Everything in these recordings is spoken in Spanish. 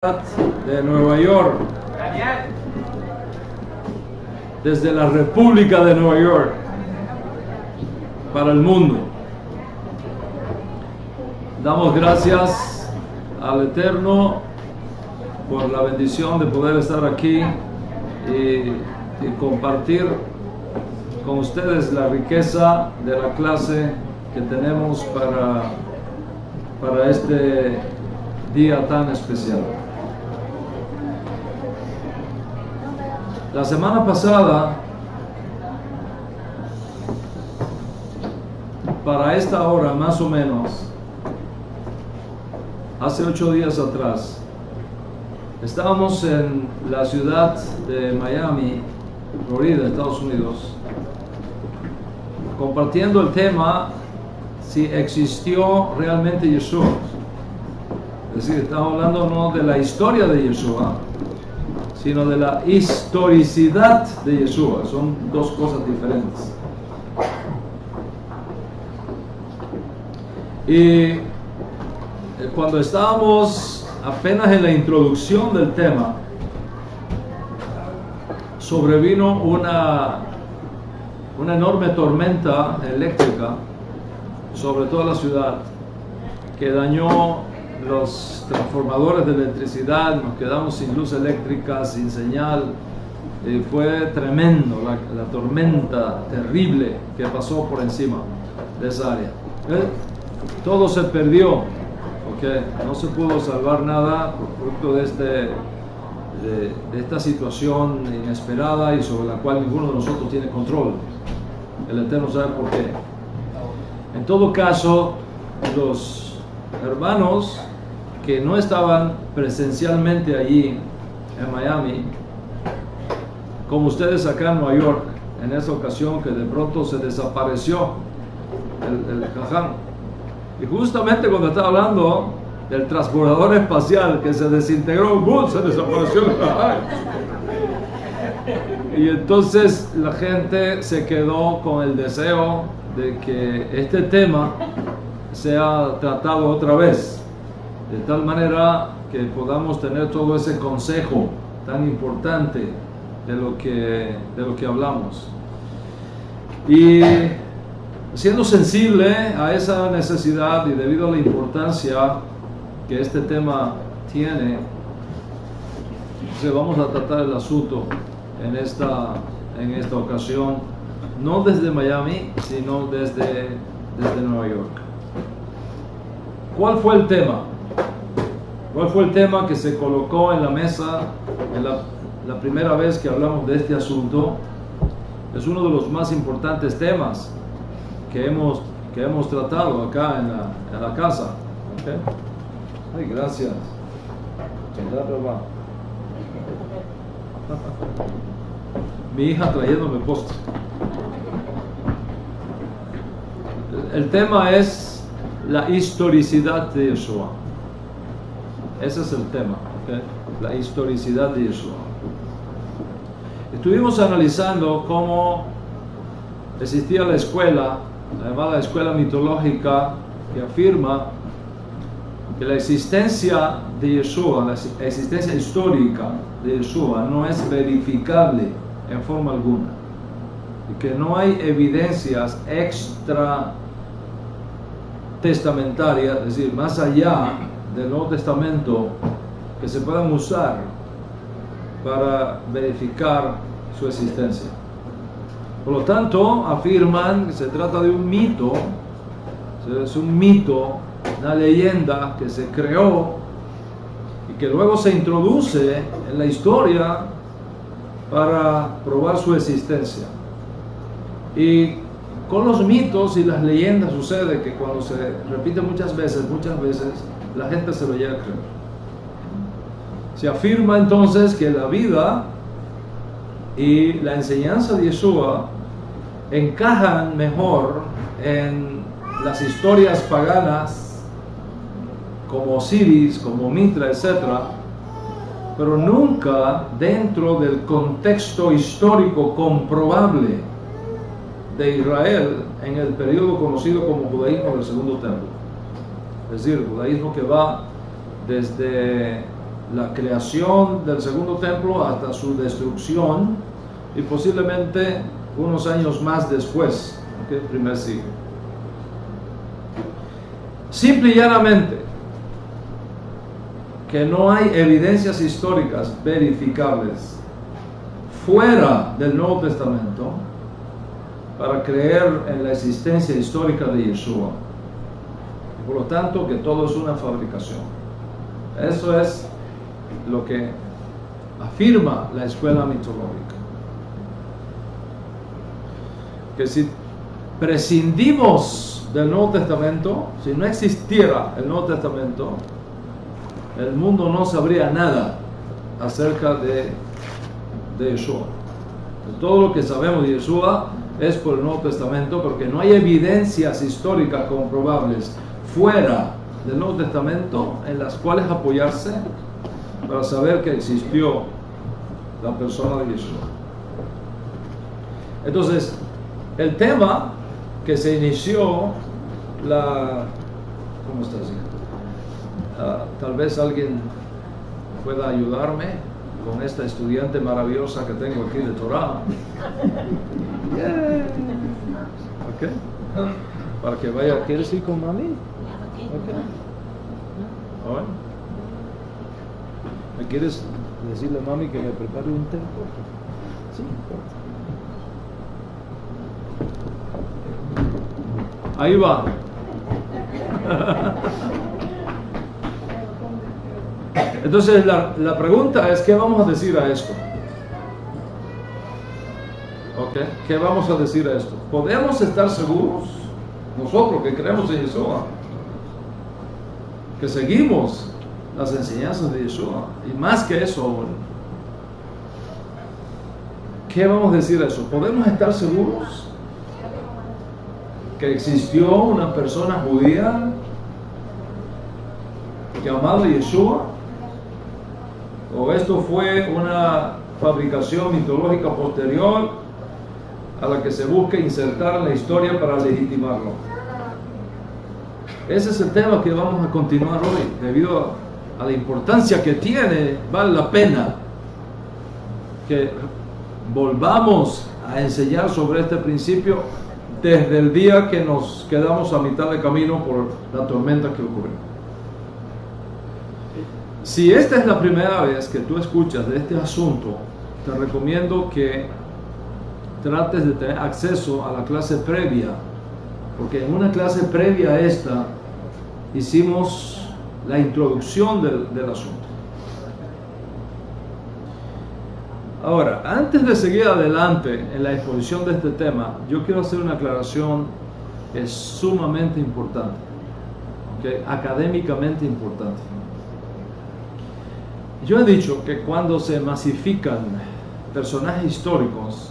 de Nueva York, desde la República de Nueva York para el mundo. Damos gracias al Eterno por la bendición de poder estar aquí y compartir con ustedes la riqueza de la clase que tenemos para este día tan especial. La semana pasada, para esta hora más o menos, hace 8 días atrás, estábamos en la ciudad de Miami, Florida, Estados Unidos, compartiendo el tema si existió realmente Yeshua. Es decir, estamos hablando no de la historia de Yeshua, sino de la historicidad de Yeshua. Son dos cosas diferentes. Y cuando estábamos apenas en la introducción del tema, sobrevino una enorme tormenta eléctrica sobre toda la ciudad que dañó los transformadores de electricidad. Nos quedamos sin luz eléctrica, sin señal. Fue tremendo la tormenta terrible que pasó por encima de esa área. Todo se perdió, porque no se pudo salvar nada producto de esta situación inesperada y sobre la cual ninguno de nosotros tiene control. El Eterno sabe por qué. En todo caso, los hermanos que no estaban presencialmente allí en Miami, como ustedes acá en Nueva York, en esa ocasión que de pronto se desapareció el jajam, y justamente cuando estaba hablando del transbordador espacial que se desintegró, ¡bum!, se desapareció el jajam. Y entonces la gente se quedó con el deseo de que este tema sea tratado otra vez, de tal manera que podamos tener todo ese consejo tan importante de lo que hablamos. Y siendo sensible a esa necesidad y debido a la importancia que este tema tiene, vamos a tratar el asunto en esta ocasión, no desde Miami, sino desde Nueva York. ¿Cuál fue el tema? ¿Cuál fue el tema que se colocó en la mesa en la primera vez que hablamos de este asunto? Es uno de los más importantes temas que hemos tratado acá en la casa. ¿Okay? Ay, gracias. Mi hija trayéndome postre. El tema es la historicidad de Yeshua. Ese es el tema, ¿okay? La historicidad de Yeshua. Estuvimos analizando cómo existía la escuela, la llamada escuela mitológica, que afirma que la existencia de Yeshua, la existencia histórica de Yeshua, no es verificable en forma alguna, y que no hay evidencias extra testamentarias, es decir, más allá del Nuevo Testamento, que se puedan usar para verificar su existencia. Por lo tanto, afirman que se trata de un mito, es un mito, una leyenda que se creó y que luego se introduce en la historia para probar su existencia. Y con los mitos y las leyendas sucede que cuando se repite muchas veces, la gente se lo llega a creer. Se afirma entonces que la vida y la enseñanza de Yeshua encajan mejor en las historias paganas como Osiris, como Mitra, etc., pero nunca dentro del contexto histórico comprobable de Israel en el periodo conocido como judaísmo del Segundo Templo. Es decir, el judaísmo que va desde la creación del segundo templo hasta su destrucción y posiblemente unos años más después, ¿okay? Primer siglo. Simple y llanamente que no hay evidencias históricas verificables fuera del Nuevo Testamento para creer en la existencia histórica de Yeshua. Y por lo tanto, que todo es una fabricación. Eso es lo que afirma la escuela mitológica. Que si prescindimos del Nuevo Testamento, si no existiera el Nuevo Testamento, el mundo no sabría nada acerca de Yeshua. Todo lo que sabemos de Yeshua es por el Nuevo Testamento, porque no hay evidencias históricas comprobables fuera del Nuevo Testamento en las cuales apoyarse para saber que existió la persona de Yeshua. Entonces, el tema que se inició, ¿cómo estás, hija? Tal vez alguien pueda ayudarme con esta estudiante maravillosa que tengo aquí de Torah. Yeah. Okay. Para que vaya. ¿Quieres ir con mami? Okay. Right. ¿Me quieres decirle a mami que me prepare un té? Sí. Ahí va. Entonces la pregunta es, ¿qué vamos a decir a esto? ¿Okay? ¿Qué vamos a decir a esto? ¿Podemos estar seguros, nosotros que creemos en Yeshua, que seguimos las enseñanzas de Yeshua? Y más que eso, ¿qué vamos a decir a eso? ¿Podemos estar seguros que existió una persona judía llamada Yeshua? ¿O esto fue una fabricación mitológica posterior a la que se busca insertar en la historia para legitimarlo? Ese es el tema que vamos a continuar hoy. Debido a la importancia que tiene, vale la pena que volvamos a enseñar sobre este principio desde el día que nos quedamos a mitad de camino por la tormenta que ocurrió. Si esta es la primera vez que tú escuchas de este asunto, te recomiendo que trates de tener acceso a la clase previa, porque en una clase previa a esta hicimos la introducción del asunto. Ahora, antes de seguir adelante en la exposición de este tema, yo quiero hacer una aclaración que es sumamente importante, ¿okay? Académicamente importante. Yo he dicho que cuando se masifican personajes históricos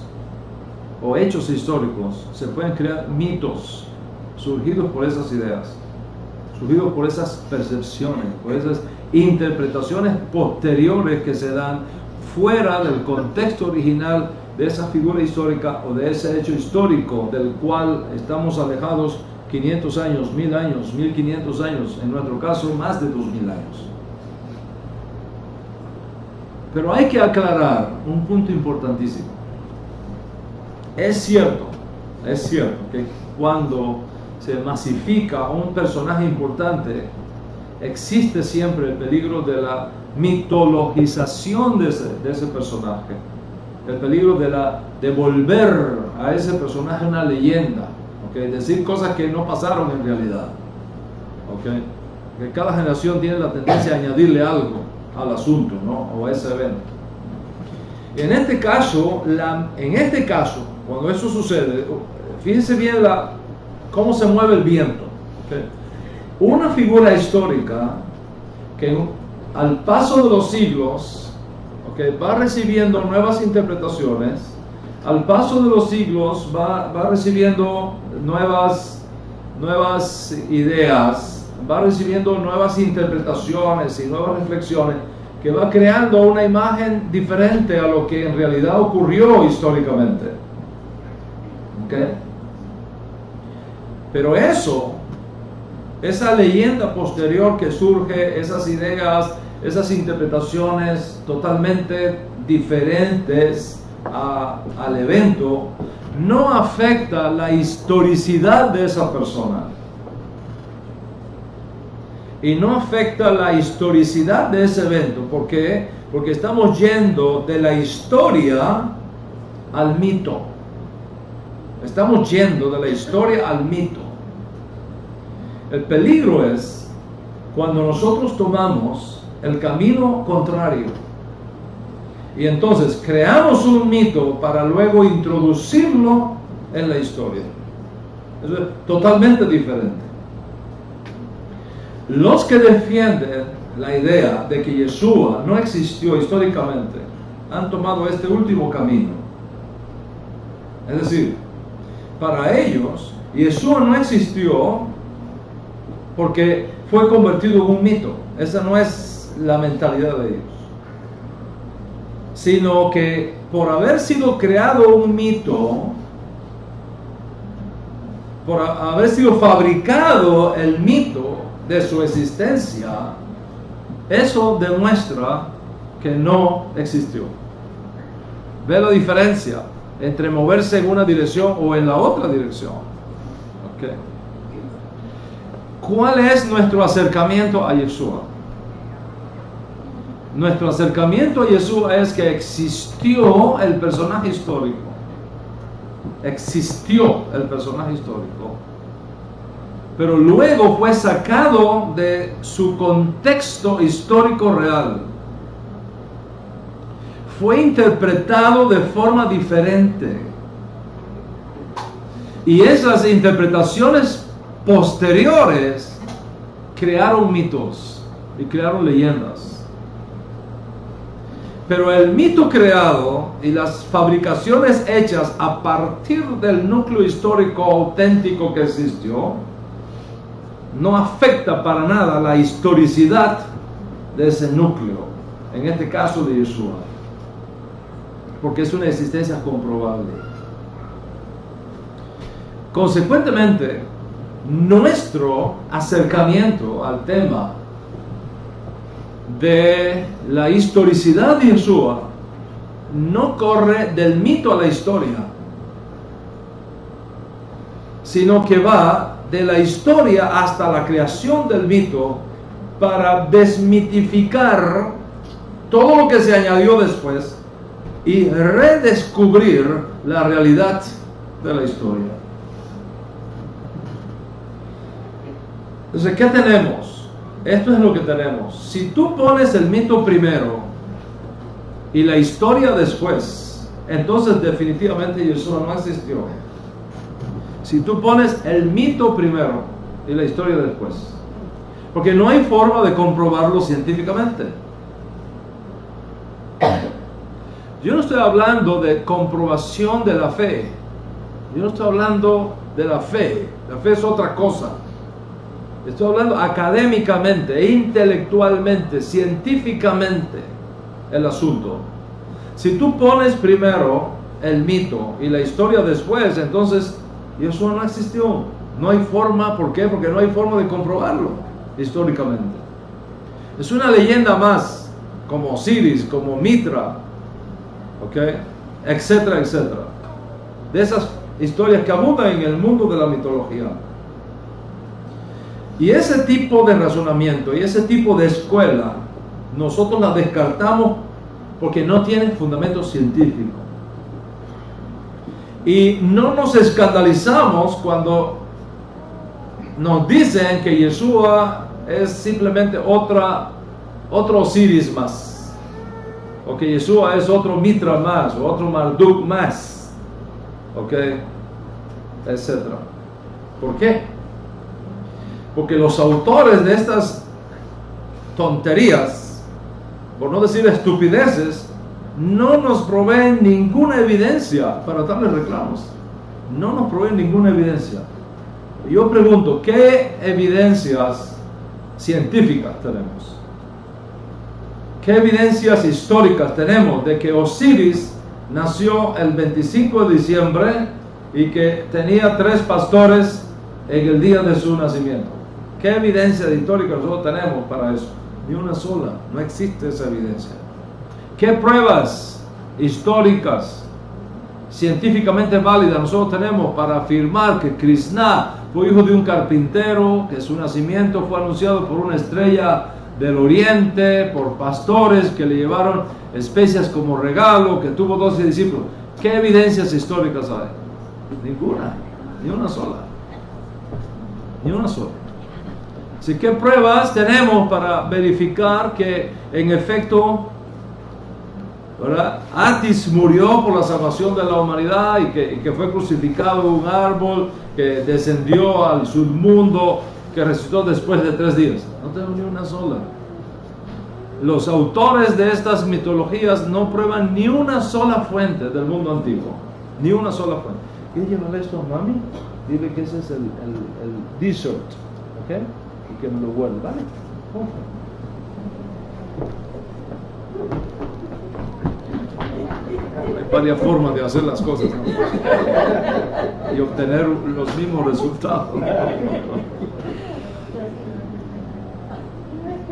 o hechos históricos, se pueden crear mitos surgidos por esas ideas, surgidos por esas percepciones, por esas interpretaciones posteriores que se dan fuera del contexto original de esa figura histórica o de ese hecho histórico del cual estamos alejados 500 años, 1000 años, 1500 años, en nuestro caso más de 2000 años. Pero hay que aclarar un punto importantísimo. Es cierto que cuando se masifica un personaje importante, existe siempre el peligro de la mitologización de ese personaje, el peligro de volver a ese personaje una leyenda, ¿okay? Decir cosas que no pasaron en realidad, ¿okay? Que cada generación tiene la tendencia a añadirle algo al asunto, ¿no? O a ese evento. En este caso, cuando eso sucede, fíjense bien cómo se mueve el viento, ¿okay? Una figura histórica que al paso de los siglos, ¿okay? Va recibiendo nuevas interpretaciones, al paso de los siglos va recibiendo nuevas ideas, va recibiendo nuevas interpretaciones y nuevas reflexiones, que va creando una imagen diferente a lo que en realidad ocurrió históricamente. ¿Okay? Pero esa leyenda posterior que surge, esas ideas, esas interpretaciones totalmente diferentes al evento, no afecta la historicidad de esa persona. Y no afecta la historicidad de ese evento. ¿Por qué? Porque estamos yendo de la historia al mito. Estamos yendo de la historia al mito. El peligro es cuando nosotros tomamos el camino contrario y entonces creamos un mito para luego introducirlo en la historia. Eso es totalmente diferente. Los que defienden la idea de que Yeshua no existió históricamente han tomado este último camino. Es decir, para ellos, Yeshua no existió porque fue convertido en un mito. Esa no es la mentalidad de ellos. Sino que por haber sido creado un mito, por haber sido fabricado el mito de su existencia, eso demuestra que no existió. ¿Ve la diferencia entre moverse en una dirección o en la otra dirección? Okay. ¿Cuál es nuestro acercamiento a Yeshua? Nuestro acercamiento a Yeshua es que existió el personaje histórico. Existió el personaje histórico. Pero luego fue sacado de su contexto histórico real. Fue interpretado de forma diferente. Y esas interpretaciones posteriores crearon mitos y crearon leyendas. Pero el mito creado y las fabricaciones hechas a partir del núcleo histórico auténtico que existió no afecta para nada la historicidad de ese núcleo, en este caso de Yeshua, porque es una existencia comprobable. Consecuentemente, nuestro acercamiento al tema de la historicidad de Yeshua no corre del mito a la historia, sino que va de la historia hasta la creación del mito para desmitificar todo lo que se añadió después y redescubrir la realidad de la historia. Entonces, ¿qué tenemos? Esto es lo que tenemos. Si tú pones el mito primero y la historia después, entonces definitivamente Yeshua no existió. Si tú pones el mito primero y la historia después, porque no hay forma de comprobarlo científicamente. Yo no estoy hablando de comprobación de la fe. Yo no estoy hablando de la fe. La fe es otra cosa. Estoy hablando académicamente, intelectualmente, científicamente el asunto. Si tú pones primero el mito y la historia después, entonces Yeshua no existió. No hay forma. ¿Por qué? Porque no hay forma de comprobarlo históricamente. Es una leyenda más, como Osiris, como Mitra, ¿okay? Etcétera, etcétera. De esas historias que abundan en el mundo de la mitología. Y ese tipo de razonamiento y ese tipo de escuela, nosotros la descartamos porque no tiene fundamento científico. Y no nos escandalizamos cuando nos dicen que Yeshua es simplemente otro Osiris más, o que Yeshua es otro Mitra más, o otro Marduk más, ¿ok? Etcétera. ¿Por qué? Porque los autores de estas tonterías, por no decir estupideces, no nos proveen ninguna evidencia para darles reclamos. No nos proveen ninguna evidencia. Y yo pregunto, ¿qué evidencias científicas tenemos? ¿Qué evidencias históricas tenemos de que Osiris nació el 25 de diciembre y que tenía 3 pastores en el día de su nacimiento? ¿Qué evidencia histórica nosotros tenemos para eso? Ni una sola. No existe esa evidencia. ¿Qué pruebas históricas, científicamente válidas nosotros tenemos para afirmar que Krishna fue hijo de un carpintero, que su nacimiento fue anunciado por una estrella del oriente, por pastores que le llevaron especias como regalo, que tuvo 12 discípulos? ¿Qué evidencias históricas hay? Ninguna, ni una sola. Ni una sola. Así que pruebas tenemos para verificar que en efecto, ¿verdad?, Atis murió por la salvación de la humanidad y que fue crucificado en un árbol, que descendió al submundo, que resucitó después de 3 días. No tengo ni una sola. Los autores de estas mitologías no prueban ni una sola fuente del mundo antiguo. Ni una sola fuente. ¿Quieres llevarle esto a mami? Dile que ese es el dessert, ¿ok? Y que me lo guarde, ¿vale? Hay varias formas de hacer las cosas, ¿no? Y obtener los mismos resultados.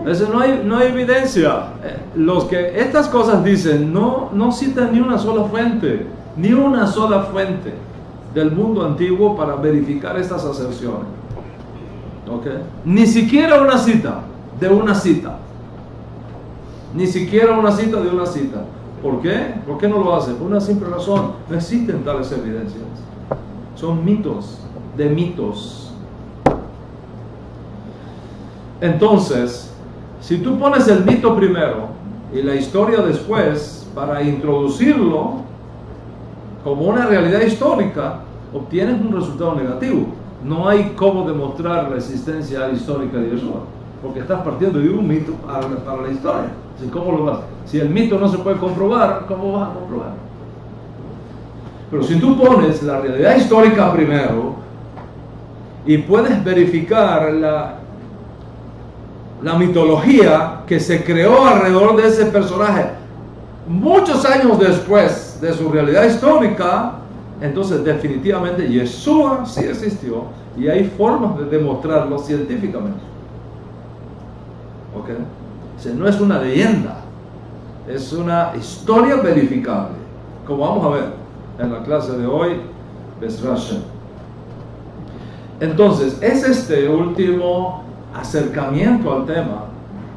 Eso no hay evidencia. Los que estas cosas dicen no citan ni una sola fuente del mundo antiguo para verificar estas aserciones. ¿Okay? Ni siquiera una cita de una cita. Ni siquiera una cita de una cita. ¿Por qué? ¿Por qué no lo hace? Por una simple razón. No existen tales evidencias. Son mitos de mitos. Entonces, si tú pones el mito primero y la historia después para introducirlo como una realidad histórica, obtienes un resultado negativo. No hay cómo demostrar la existencia histórica de Yeshua, porque estás partiendo de un mito para la historia. Así, ¿cómo lo vas? Si el mito no se puede comprobar, ¿cómo vas a comprobar? Pero si tú pones la realidad histórica primero y puedes verificar la mitología que se creó alrededor de ese personaje muchos años después de su realidad histórica, entonces definitivamente Yeshua sí existió y hay formas de demostrarlo científicamente. ¿Ok? O sea, no es una leyenda, es una historia verificable, como vamos a ver en la clase de hoy, Bezrat Hashem. Entonces, es este último acercamiento al tema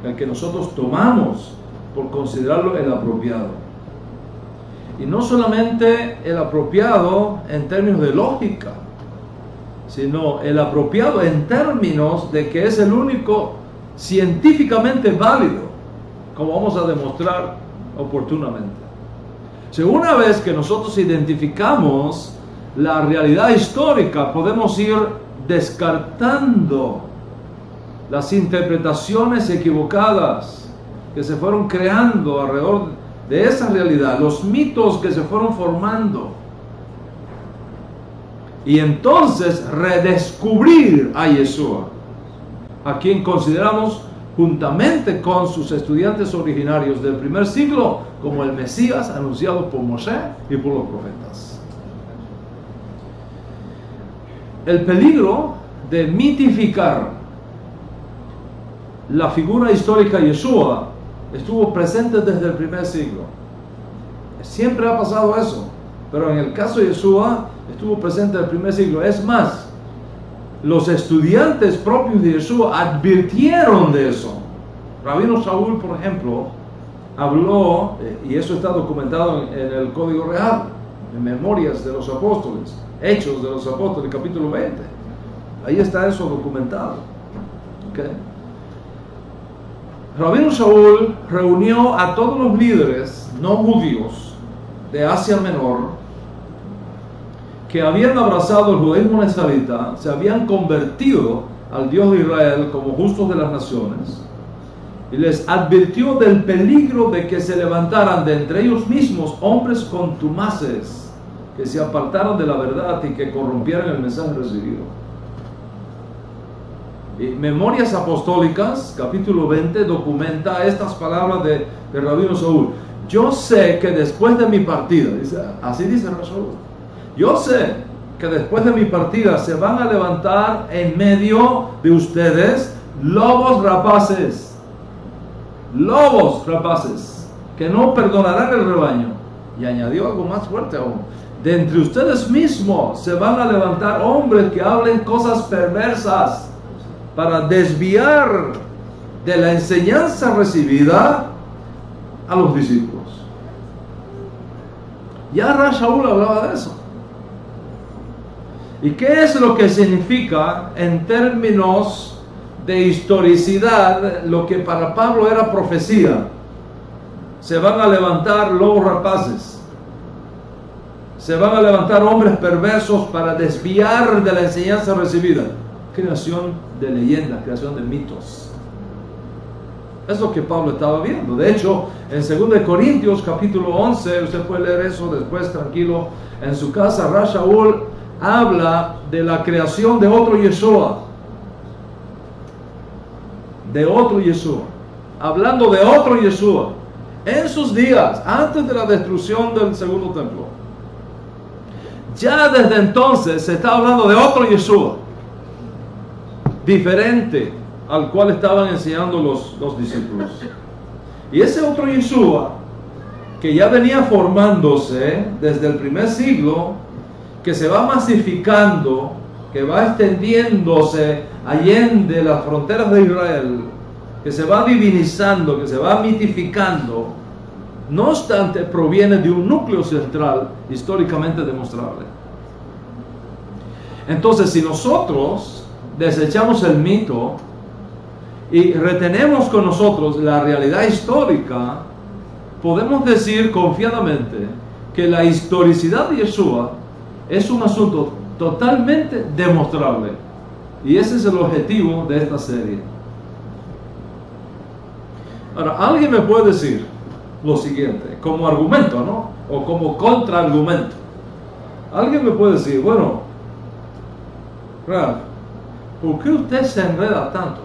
el que nosotros tomamos por considerarlo el apropiado. Y no solamente el apropiado en términos de lógica, sino el apropiado en términos de que es el único científicamente válido, como vamos a demostrar oportunamente. Si una vez que nosotros identificamos la realidad histórica, podemos ir descartando las interpretaciones equivocadas que se fueron creando alrededor de esa realidad, los mitos que se fueron formando, y entonces redescubrir a Yeshua, a quien consideramos juntamente con sus estudiantes originarios del primer siglo como el Mesías anunciado por Moshe y por los profetas. El peligro de mitificar la figura histórica de Yeshua estuvo presente desde el primer siglo. Siempre ha pasado eso, pero en el caso de Yeshua estuvo presente desde el primer siglo. Es más, los estudiantes propios de Yeshua advirtieron de eso. Rabino Shaul, por ejemplo, habló, y eso está documentado en el Código Real, en Memorias de los Apóstoles, Hechos de los Apóstoles, capítulo 20. Ahí está eso documentado. ¿Okay? Rabino Shaul reunió a todos los líderes no judíos de Asia Menor que habían abrazado el judaísmo nazarita, se habían convertido al Dios de Israel como justos de las naciones, y les advirtió del peligro de que se levantaran de entre ellos mismos hombres contumaces que se apartaran de la verdad y que corrompieran el mensaje recibido. Y Memorias Apostólicas, capítulo 20, documenta estas palabras de Rabino Shaul. Yo sé que después de mi partida, así dice Shaul, yo sé que después de mi partida se van a levantar en medio de ustedes lobos rapaces lobos rapaces, que no perdonarán el rebaño. Y añadió algo más fuerte aún: de entre ustedes mismos se van a levantar hombres que hablen cosas perversas para desviar de la enseñanza recibida a los discípulos. Ya Rav Shaul hablaba de eso. ¿Y qué es lo que significa en términos de historicidad lo que para Pablo era profecía? Se van a levantar lobos rapaces, se van a levantar hombres perversos para desviar de la enseñanza recibida. Creación de leyendas, creación de mitos. Es lo que Pablo estaba viendo. De hecho, en 2 Corintios capítulo 11, usted puede leer eso después tranquilo en su casa. Rav Shaul habla de la creación de otro Yeshua. De otro Yeshua. Hablando de otro Yeshua. En sus días, antes de la destrucción del segundo templo. Ya desde entonces se está hablando de otro Yeshua. Diferente al cual estaban enseñando los discípulos. Y ese otro Yeshua, que ya venía formándose desde el primer siglo, que se va masificando, que va extendiéndose allende las fronteras de Israel, que se va divinizando, que se va mitificando, no obstante proviene de un núcleo central históricamente demostrable. Entonces, si nosotros desechamos el mito y retenemos con nosotros la realidad histórica, podemos decir confiadamente que la historicidad de Yeshua es un asunto totalmente demostrable. Y ese es el objetivo de esta serie. Ahora, alguien me puede decir lo siguiente, como argumento, ¿no? O como contraargumento. Alguien me puede decir, bueno, Rav, ¿por qué usted se enreda tanto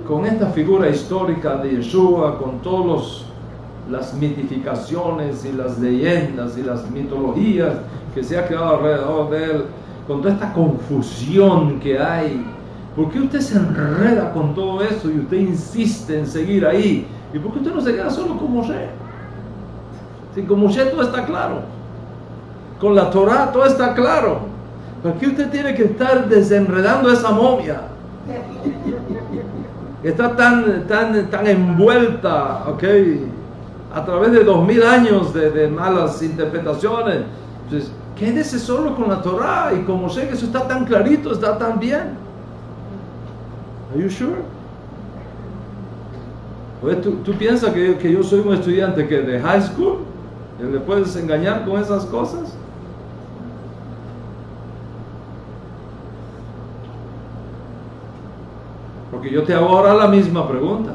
con esta figura histórica de Yeshua, con todas las mitificaciones y las leyendas y las mitologías que se ha creado alrededor de él, con toda esta confusión que hay? ¿Por qué usted se enreda con todo eso y usted insiste en seguir ahí? ¿Y por qué usted no se queda solo con Moshe? Si con Moshe todo está claro, con la Torah todo está claro, ¿por qué usted tiene que estar desenredando esa momia? Está tan envuelta, a través de 2000 años de malas interpretaciones. Entonces, quédese solo con la Torah y con Moshe, que eso está tan clarito, está tan bien. Are you sure? ¿Tú piensas que yo soy un estudiante de high school? ¿Y le puedes engañar con esas cosas? Porque yo te hago ahora la misma pregunta.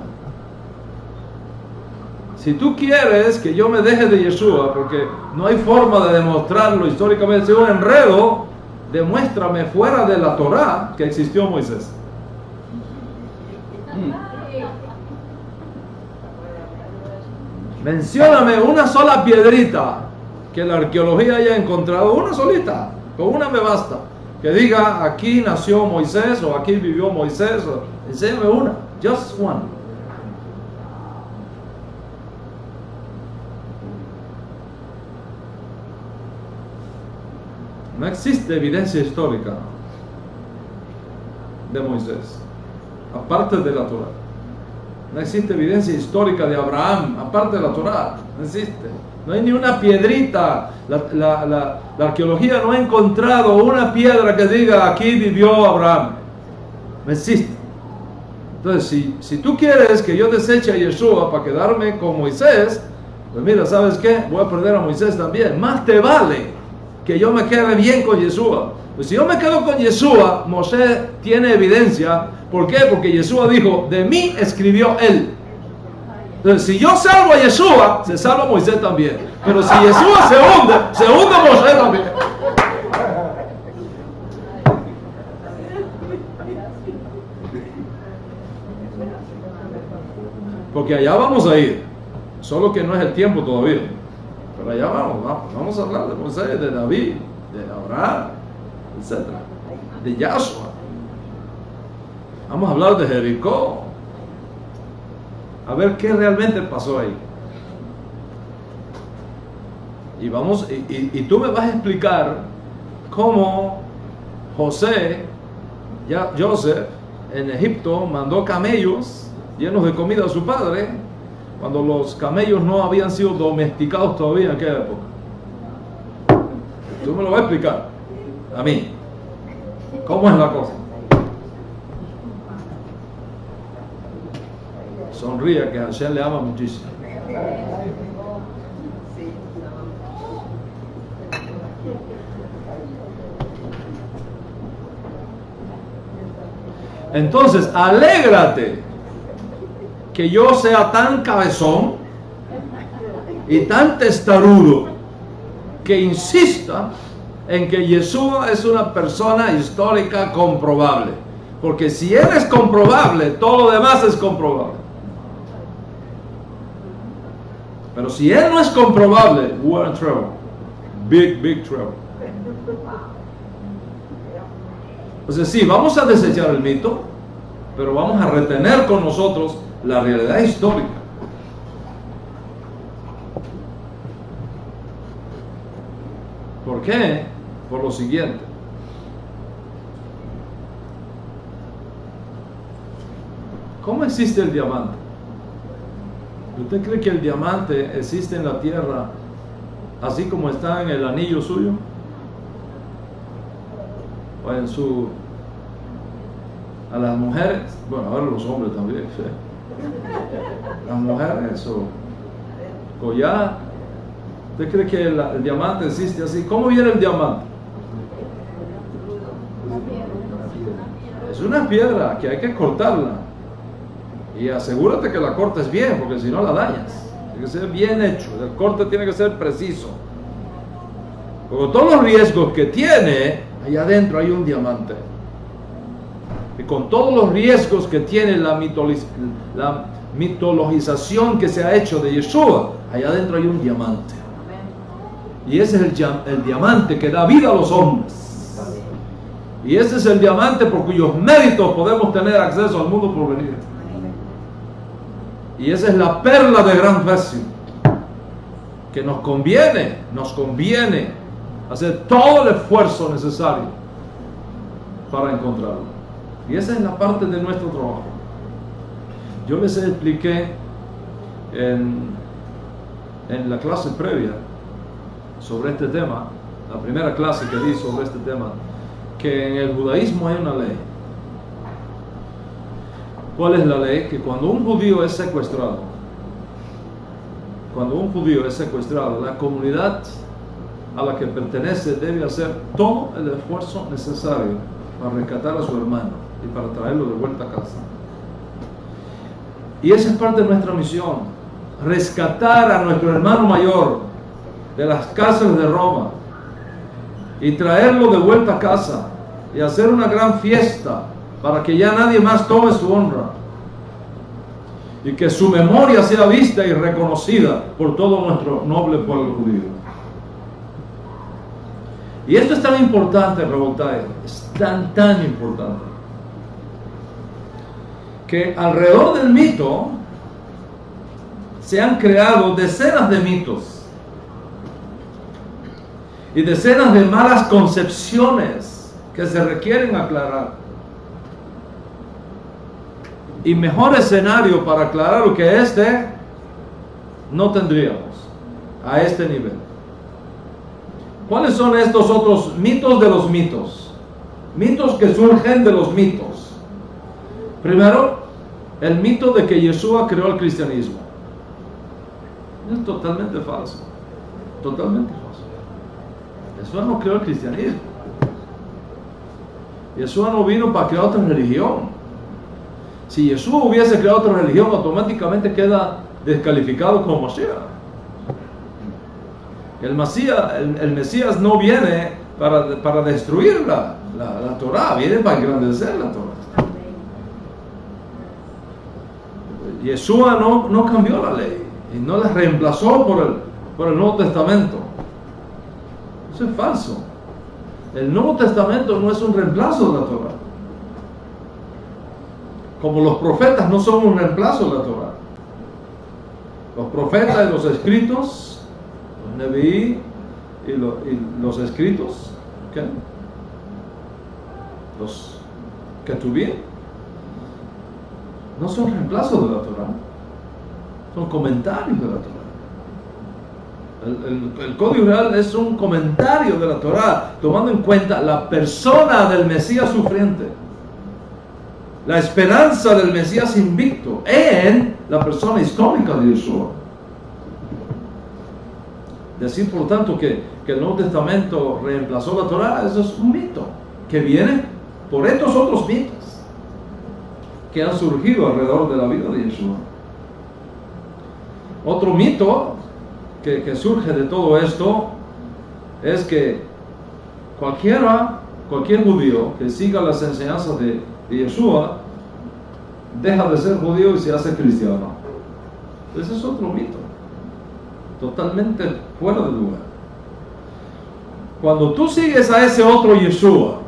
Si tú quieres que yo me deje de Yeshua, porque no hay forma de demostrarlo históricamente, es un enredo, demuéstrame fuera de la Torah que existió Moisés. Mencióname una sola piedrita que la arqueología haya encontrado, una solita, con una me basta, que diga aquí nació Moisés o aquí vivió Moisés, enséñame una, just one. No existe evidencia histórica de Moisés, aparte de la Torah. No existe evidencia histórica de Abraham, aparte de la Torah. No existe. No hay ni una piedrita. La arqueología no ha encontrado una piedra que diga aquí vivió Abraham. No existe. Entonces, si tú quieres que yo deseche a Yeshua para quedarme con Moisés, pues mira, ¿sabes qué? Voy a perder a Moisés también. Más te vale que yo me quede bien con Yeshua. Pues si yo me quedo con Yeshua, Moshe tiene evidencia. ¿Por qué? Porque Yeshua dijo, de mí escribió él. Entonces, si yo salvo a Yeshua, se salva Moisés también. Pero si Yeshua se hunde Moshe también. Porque allá vamos a ir. Solo que no es el tiempo todavía. Pero allá vamos a hablar de Moisés, de David, de Abraham, etc. De Yahshua. Vamos a hablar de Jericó. a ver qué realmente pasó ahí. Y tú me vas a explicar cómo Joseph en Egipto mandó camellos llenos de comida a su padre, cuando los camellos no habían sido domesticados todavía en aquella época. Tú me lo vas a explicar a mí. ¿Cómo es la cosa? Sonríe, que Hashem le ama muchísimo. Entonces, alégrate que yo sea tan cabezón y tan testarudo que insista en que Yeshua es una persona histórica comprobable. Porque si él es comprobable, todo lo demás es comprobable. Pero si él no es comprobable, we're in trouble. Big trouble. Entonces sí, vamos a desechar el mito, pero vamos a retener con nosotros la realidad histórica. ¿Por qué? Por lo siguiente. ¿Cómo existe el diamante? ¿Usted cree que el diamante existe en la tierra así como está en el anillo suyo? O en su... A las mujeres, bueno, ahora los hombres también, ¿sí? Las mujeres o collar. ¿Usted cree que el diamante existe así? ¿Cómo viene el diamante? Es una piedra que hay que cortarla. Y asegúrate que la cortes bien, porque si no la dañas. Tiene que ser bien hecho. El corte tiene que ser preciso. Con todos los riesgos que tiene, allá adentro hay un diamante. Y con todos los riesgos que tiene la mitologización que se ha hecho de Yeshua, allá adentro hay un diamante. Y ese es el diamante que da vida a los hombres. Y ese es el diamante por cuyos méritos podemos tener acceso al mundo por venir. Y esa es la perla de gran precio, que nos conviene hacer todo el esfuerzo necesario para encontrarlo. Y esa es la parte de nuestro trabajo. Yo les expliqué en la clase previa sobre este tema, la primera clase que di sobre este tema, que en el judaísmo hay una ley. ¿Cuál es la ley? Que cuando un judío es secuestrado, la comunidad a la que pertenece debe hacer todo el esfuerzo necesario para rescatar a su hermano y para traerlo de vuelta a casa. Y esa es parte de nuestra misión, rescatar a nuestro hermano mayor de las cárceles de Roma y traerlo de vuelta a casa y hacer una gran fiesta para que ya nadie más tome su honra y que su memoria sea vista y reconocida por todo nuestro noble pueblo judío. Y esto es tan importante, Rabotai, es tan importante, que alrededor del mito se han creado decenas de mitos y decenas de malas concepciones que se requieren aclarar. Y mejor escenario para aclarar lo que no tendríamos a este nivel. ¿Cuáles son estos otros mitos de los mitos? Mitos que surgen de los mitos. Primero, el mito de que Yeshua creó el cristianismo. Es totalmente falso. Totalmente falso. Yeshua no creó el cristianismo. Yeshua no vino para crear otra religión. Si Yeshua hubiese creado otra religión, automáticamente queda descalificado como Mashiach. El Mesías no viene para destruir la Torah, viene para engrandecer la Torah. Yeshua no cambió la ley y no la reemplazó por el Nuevo Testamento. Eso es falso. El Nuevo Testamento no es un reemplazo de la Torah. Como los profetas no son un reemplazo de la Torah. Los profetas y los escritos, los Nevií y los escritos, ¿qué? Los Ketubim, no son reemplazos de la Torah, son comentarios de la Torah. El Código Real es un comentario de la Torah, tomando en cuenta la persona del Mesías sufriente, la esperanza del Mesías invicto en la persona histórica de Yeshua. Decir, por tanto, que el Nuevo Testamento reemplazó la Torah, eso es un mito que viene por estos otros mitos que han surgido alrededor de la vida de Yeshua. Otro mito que surge de todo esto es que cualquier judío que siga las enseñanzas de Yeshua deja de ser judío y se hace cristiano. Ese es otro mito, totalmente fuera de lugar. Cuando tú sigues a ese otro Yeshua,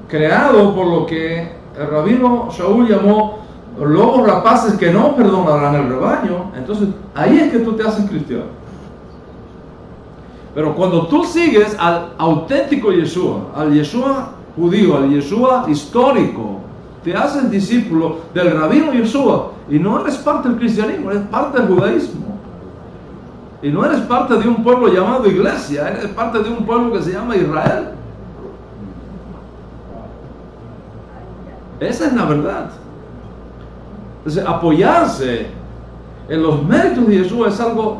creado por lo que el rabino Shaul llamó lobos rapaces que no perdonarán el rebaño, entonces ahí es que tú te haces cristiano. Pero cuando tú sigues al auténtico Yeshua, al Yeshua judío, al Yeshua histórico, te haces discípulo del rabino Yeshua, y no eres parte del cristianismo, eres parte del judaísmo. Y no eres parte de un pueblo llamado iglesia, eres parte de un pueblo que se llama Israel. Esa es la verdad. Entonces, apoyarse en los méritos de Yeshua es algo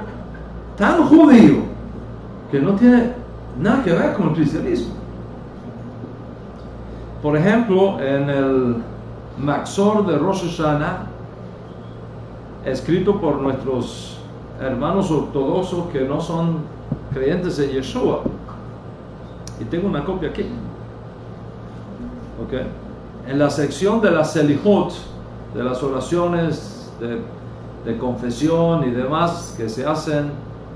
tan judío que no tiene nada que ver con el cristianismo. Por ejemplo, en el Maxor de Rosh Hashanah, escrito por nuestros hermanos ortodoxos que no son creyentes en Yeshua, y tengo una copia aquí, ¿okay? En la sección de la Selihot, de las oraciones de confesión y demás que se hacen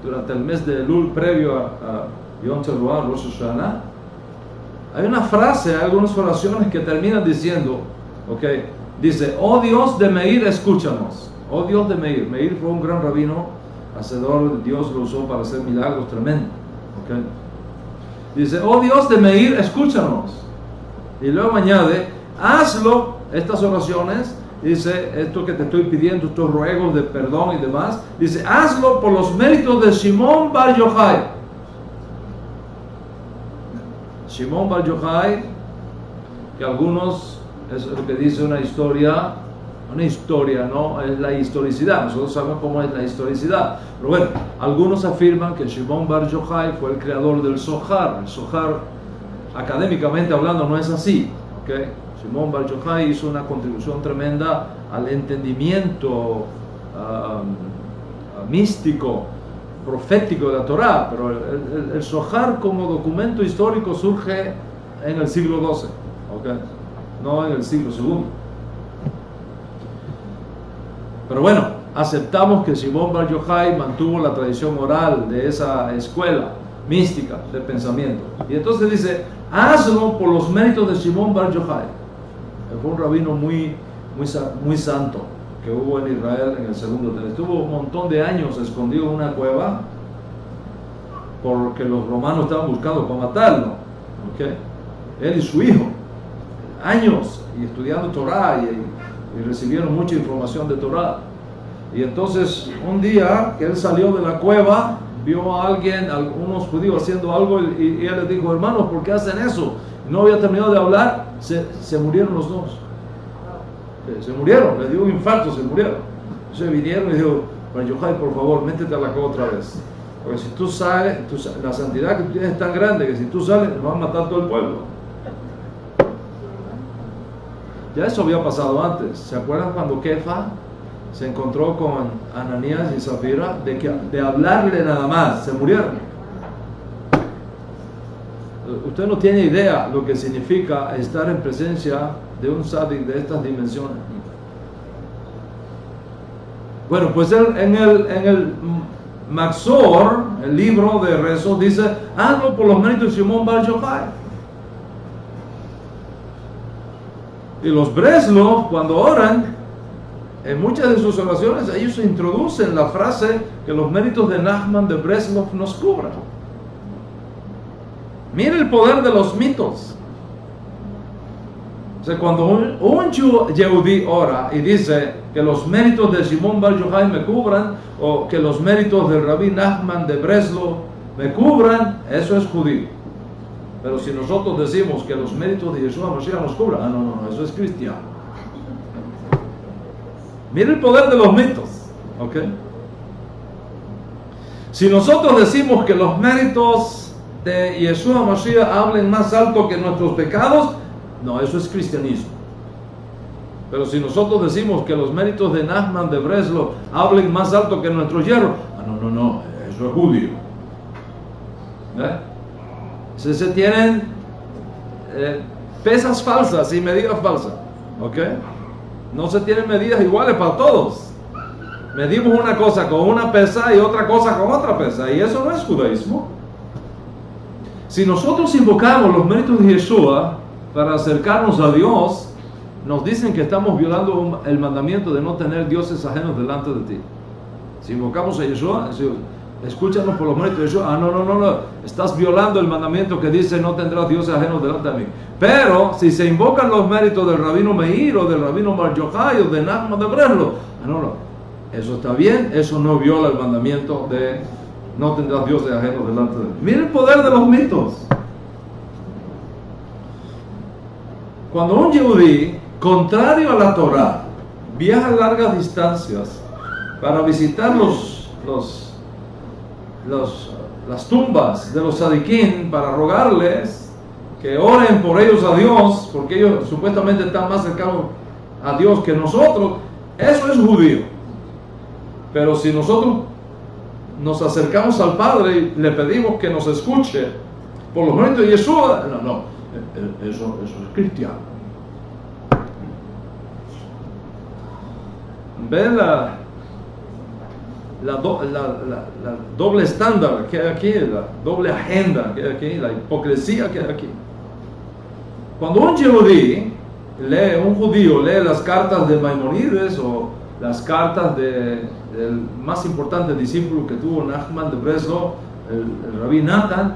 durante el mes de Elul previo a Yom Teruah, Rosh Hashanah, hay una frase, hay algunas oraciones que terminan diciendo, okay, dice: oh Dios de Meir, escúchanos. Oh Dios de Meir. Meir fue un gran rabino, hacedor, Dios lo usó para hacer milagros tremendos. Okay. Dice: oh Dios de Meir, escúchanos. Y luego añade: hazlo, estas oraciones, dice, esto que te estoy pidiendo, estos ruegos de perdón y demás, dice, hazlo por los méritos de Shimon Bar Yochai. Shimon Bar Yochai, que algunos, es lo que dice una historia, no es la historicidad, nosotros sabemos cómo es la historicidad, pero bueno, algunos afirman que Shimon Bar Yochai fue el creador del Zohar. El Zohar, académicamente hablando, no es así, ¿okay? Shimon Bar Yochai hizo una contribución tremenda al entendimiento místico, profético de la Torah, pero el Zohar como documento histórico surge en el siglo XII, ¿okay? No en el siglo II. Pero bueno, aceptamos que Shimon Bar Yochai mantuvo la tradición oral de esa escuela mística de pensamiento. Y entonces dice, hazlo por los méritos de Shimon Bar Yochai. Fue un rabino muy santo que hubo en Israel en el segundo templo. Estuvo un montón de años escondido en una cueva porque los romanos estaban buscando para matarlo, ¿okay? Él y su hijo, años y estudiando Torah y recibieron mucha información de Torah. Y entonces un día que él salió de la cueva, vio a alguien, algunos judíos haciendo algo, y él les dijo: hermanos, ¿por qué hacen eso? No había terminado de hablar, se murieron los dos. Se murieron, les dio un infarto, se murieron. Entonces vinieron y dijo: Bar Yochai, por favor, métete a la cueva otra vez. Porque si tú sales, la santidad que tú tienes es tan grande que si tú sales, te van a matar todo el pueblo. Ya eso había pasado antes. ¿Se acuerdan cuando Kefa se encontró con Ananías y Zafira? De hablarle nada más, se murieron. Usted no tiene idea lo que significa estar en presencia de un tzadik de estas dimensiones. Bueno, pues en el Maxor, el libro de rezos, dice: hazlo por los méritos de Shimon Bar Yochai. Y los Breslov, cuando oran, en muchas de sus oraciones ellos introducen la frase que los méritos de Nachman de Breslov nos cubran. Mire el poder de los mitos. O sea, cuando un Yehudí ora y dice que los méritos de Shimon Bar Yochai me cubran, o que los méritos del Rabí Nachman de Breslov me cubran, eso es judío. Pero si nosotros decimos que los méritos de Yeshua Mashiach nos cubran, no, eso es cristiano. Mire el poder de los mitos, ¿ok? Si nosotros decimos que los méritos de Yeshua Mashiach hablen más alto que nuestros pecados, no, eso es cristianismo. Pero si nosotros decimos que los méritos de Nachman de Breslov hablen más alto que nuestros hierros, no, eso es judío. Se tienen pesas falsas y medidas falsas, ¿ok? No se tienen medidas iguales para todos. Medimos una cosa con una pesa y otra cosa con otra pesa, y eso no es judaísmo. Si nosotros invocamos los méritos de Yeshua para acercarnos a Dios, nos dicen que estamos violando el mandamiento de no tener dioses ajenos delante de ti. Si invocamos a Yeshua, escúchanos por los méritos de Yeshua. No, estás violando el mandamiento que dice no tendrás dioses ajenos delante de mí. Pero si se invocan los méritos del Rabino Meir o del Rabino Bar Yochai o de Nachman de Breslov, eso está bien, eso no viola el mandamiento de no tendrás dioses ajenos delante de mí. Mira el poder de los mitos. Cuando un Yehudí, contrario a la Torah, viaja largas distancias para visitar las tumbas de los tzadikim, para rogarles que oren por ellos a Dios, porque ellos supuestamente están más cercanos a Dios que nosotros, eso es judío. Pero si nosotros nos acercamos al Padre y le pedimos que nos escuche por los méritos de Yeshua, eso es cristiano. ¿Ven la doble estándar que hay aquí, la doble agenda que hay aquí, la hipocresía que hay aquí? Cuando un judío lee las cartas de Maimonides o las cartas del más importante discípulo que tuvo Nachman de Breslov, el Rabí Natan,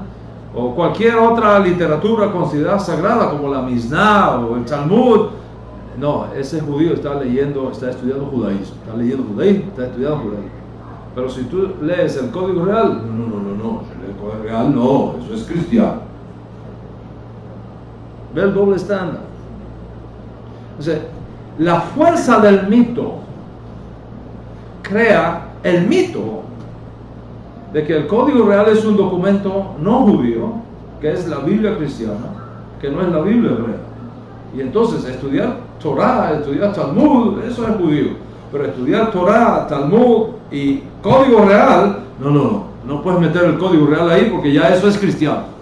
o cualquier otra literatura considerada sagrada como la Mishnah o el Talmud, no, ese judío está estudiando judaísmo, está leyendo judaísmo, está estudiando judaísmo. Pero si tú lees el Código Real, no, el Código Real no, eso es cristiano. Ve el doble estándar. O sea, la fuerza del mito crea el mito de que el Código Real es un documento no judío, que es la Biblia cristiana, que no es la Biblia hebrea. Y entonces estudiar Torah, estudiar Talmud, eso es judío. Pero estudiar Torah, Talmud y Código Real, no puedes meter el Código Real ahí porque ya eso es cristiano.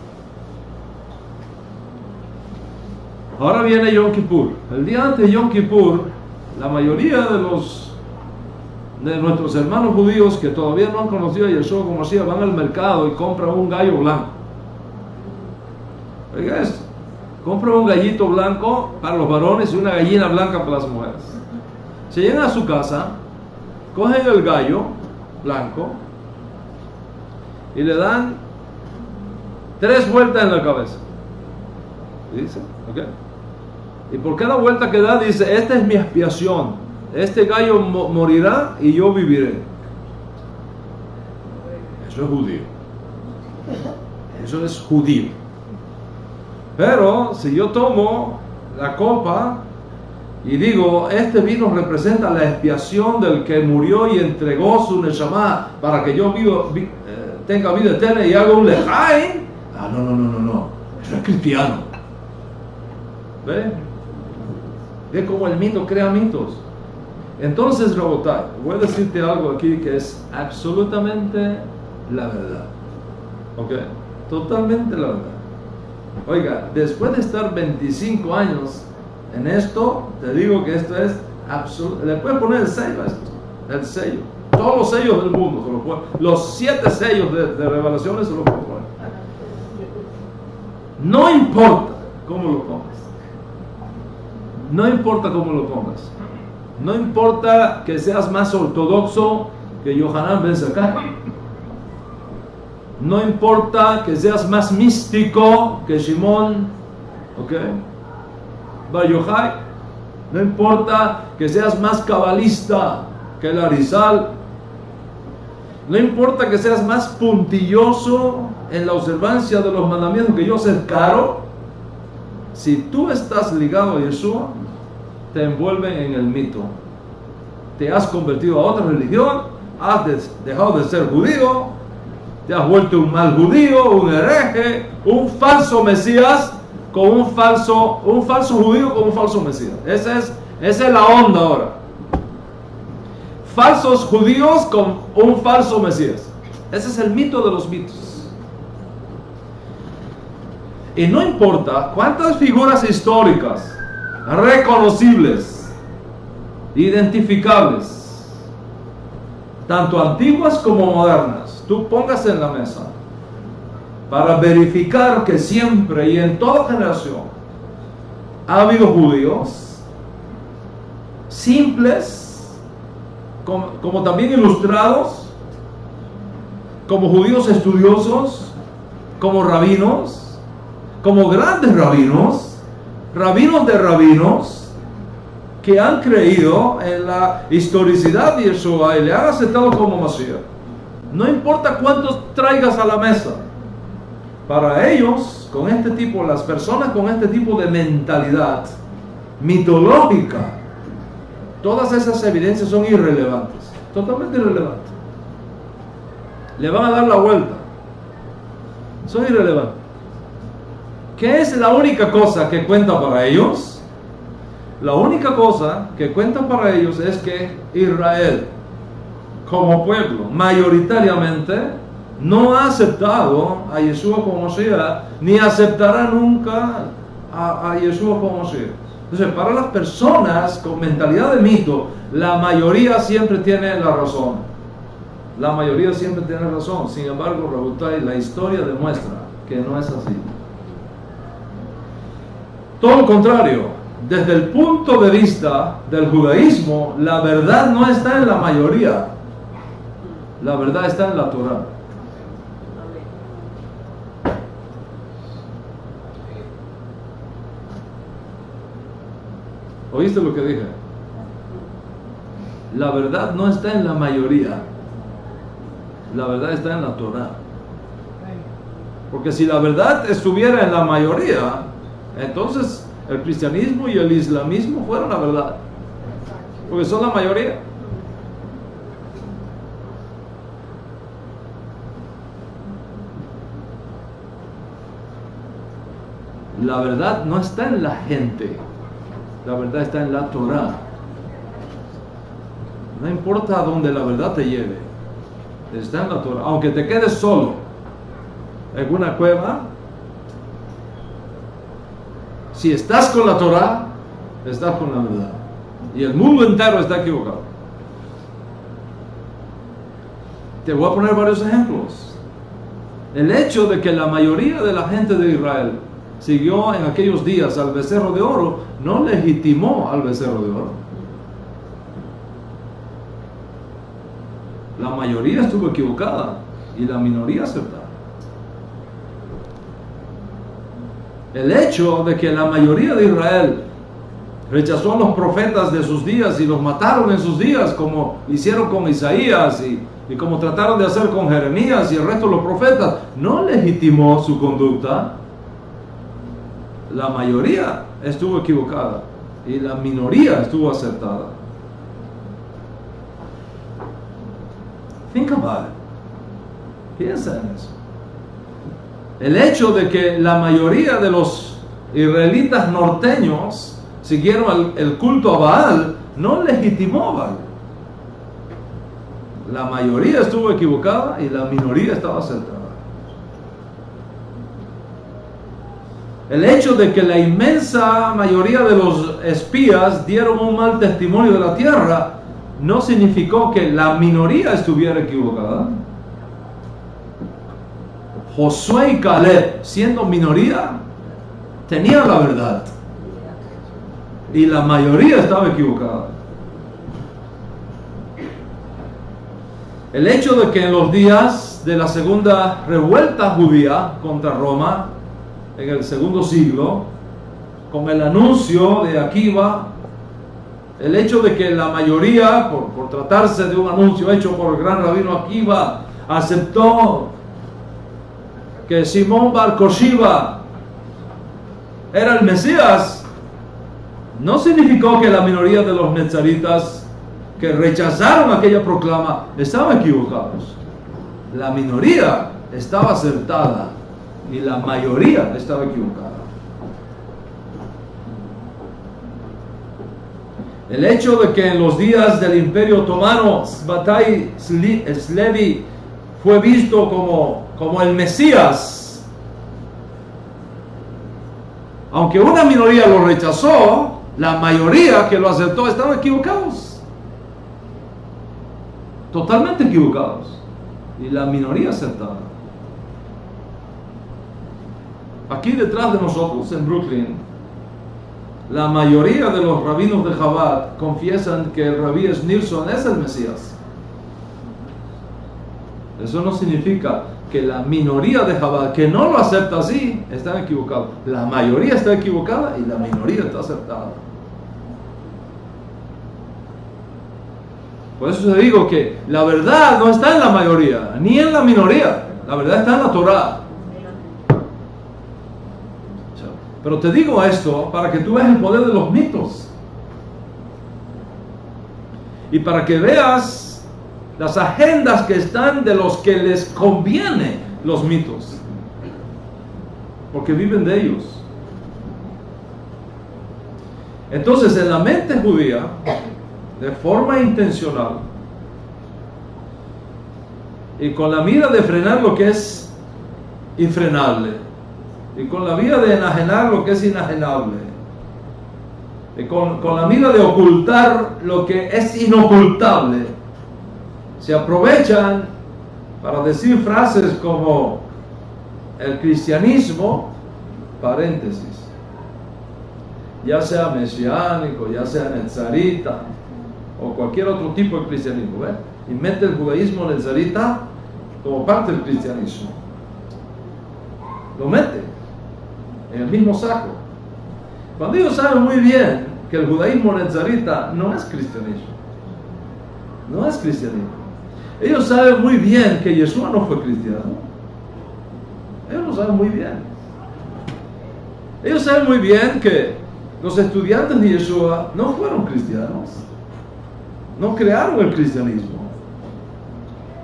Ahora viene Yom Kippur. El día antes de Yom Kippur, la mayoría de nuestros hermanos judíos que todavía no han conocido a Yeshua como Mashiach van al mercado y compran un gallo blanco. Oiga esto, compran un gallito blanco para los varones y una gallina blanca para las mujeres. Se llegan a su casa, cogen el gallo blanco y le dan 3 vueltas en la cabeza. Dice, ¿ok? Y por cada vuelta que da dice, esta es mi expiación. Este gallo morirá y yo viviré. Eso es judío. Eso es judío. Pero si yo tomo la copa y digo, este vino representa la expiación del que murió y entregó su neshama para que yo tenga vida eterna y haga un lejaim, no. Eso es cristiano. ¿Ve? Ve cómo el mito crea mitos. Entonces, Rabotai, voy a decirte algo aquí que es absolutamente la verdad. ¿Ok? Totalmente la verdad. Oiga, después de estar 25 años en esto, te digo que esto es absoluto. Le puedes poner el sello a esto. El sello. Todos los sellos del mundo se lo pueden. Los 7 sellos de revelaciones se lo pueden poner. No importa cómo lo pongas. No importa cómo lo pongas. No importa que seas más ortodoxo que Yohanan Ben Zakkai. No importa que seas más místico que Shimon, Bar Yochai. No importa que seas más cabalista que el Arizal. No importa que seas más puntilloso en la observancia de los mandamientos que Yosef Karo. Si tú estás ligado a Yeshua, te envuelven en el mito. Te has convertido a otra religión, has dejado de ser judío, te has vuelto un mal judío, un hereje, un falso mesías con un falso judío con un falso mesías. Esa es la onda ahora. Falsos judíos con un falso mesías. Ese es el mito de los mitos. Y no importa cuántas figuras históricas reconocibles, identificables, tanto antiguas como modernas, tú pongas en la mesa para verificar que siempre y en toda generación ha habido judíos simples, como también ilustrados, como judíos estudiosos, como rabinos, como grandes rabinos, rabinos de rabinos, que han creído en la historicidad de Yeshua y le han aceptado como Mashiach. No importa cuántos traigas a la mesa, para ellos, con este tipo, las personas con este tipo de mentalidad mitológica, todas esas evidencias son irrelevantes, totalmente irrelevantes. Le van a dar la vuelta. Son irrelevantes. ¿Qué es la única cosa que cuenta para ellos? La única cosa que cuenta para ellos es que Israel, como pueblo, mayoritariamente, no ha aceptado a Yeshua como Mashiach, ni aceptará nunca a Yeshua como Mashiach. Entonces, para las personas con mentalidad de mito, la mayoría siempre tiene la razón. La mayoría siempre tiene razón. Sin embargo, Rabotai, la historia demuestra que no es así. Todo lo contrario, desde el punto de vista del judaísmo, la verdad no está en la mayoría. La verdad está en la Torah. ¿Oíste lo que dije? La verdad no está en la mayoría. La verdad está en la Torah. Porque si la verdad estuviera en la mayoría, entonces el cristianismo y el islamismo fueron la verdad. Porque son la mayoría. La verdad no está en la gente. La verdad está en la Torah. No importa a dónde la verdad te lleve, está en la Torah. Aunque te quedes solo en una cueva, si estás con la Torah, estás con la verdad. Y el mundo entero está equivocado. Te voy a poner varios ejemplos. El hecho de que la mayoría de la gente de Israel siguió en aquellos días al becerro de oro, no legitimó al becerro de oro. La mayoría estuvo equivocada y la minoría aceptada. El hecho de que la mayoría de Israel rechazó a los profetas de sus días y los mataron en sus días, como hicieron con Isaías y como trataron de hacer con Jeremías y el resto de los profetas, no legitimó su conducta. La mayoría estuvo equivocada y la minoría estuvo acertada. Think about it. Piensa en eso. El hecho de que la mayoría de los israelitas norteños siguieron el culto a Baal no legitimó a Baal. La mayoría estuvo equivocada y la minoría estaba acertada. El hecho de que la inmensa mayoría de los espías dieron un mal testimonio de la tierra no significó que la minoría estuviera equivocada. Josué y Caleb, siendo minoría, tenían la verdad y la mayoría estaba equivocada. El hecho de que en los días de la segunda revuelta judía contra Roma, en el segundo siglo, con el anuncio de Akiva, el hecho de que la mayoría, por tratarse de un anuncio hecho por el gran rabino Akiva, aceptó que Simón Bar Koshiva era el Mesías, no significó que la minoría de los netzaritas que rechazaron aquella proclama estaban equivocados. La minoría estaba acertada y la mayoría estaba equivocada. El hecho de que en los días del Imperio Otomano Svatai Slevi fue visto como el Mesías, aunque una minoría lo rechazó, la mayoría que lo aceptó estaban equivocados, totalmente equivocados, y la minoría aceptada. Aquí detrás de nosotros en Brooklyn, la mayoría de los rabinos de Chabad confiesan que el rabí Schneerson es el Mesías. Eso no significa que la minoría de Chabad que no lo acepta así están equivocados. La mayoría está equivocada y la minoría está aceptada. Por eso te digo que la verdad no está en la mayoría ni en la minoría. La verdad está en la Torah. Pero te digo esto para que tú veas el poder de los mitos y para que veas las agendas que están de los que les conviene los mitos, porque viven de ellos. Entonces, en la mente judía, de forma intencional y con la mira de frenar lo que es infrenable, y con la mira de enajenar lo que es inajenable, y con la mira de ocultar lo que es inocultable, se aprovechan para decir frases como el cristianismo, paréntesis, ya sea mesiánico, ya sea netzarita o cualquier otro tipo de cristianismo, ¿ves? Y mete el judaísmo netzarita como parte del cristianismo, lo mete en el mismo saco, cuando ellos saben muy bien que el judaísmo netzarita no es cristianismo. No es cristianismo. Ellos saben muy bien que Yeshua no fue cristiano. Ellos lo saben muy bien. Ellos saben muy bien que los estudiantes de Yeshua no fueron cristianos. No crearon el cristianismo.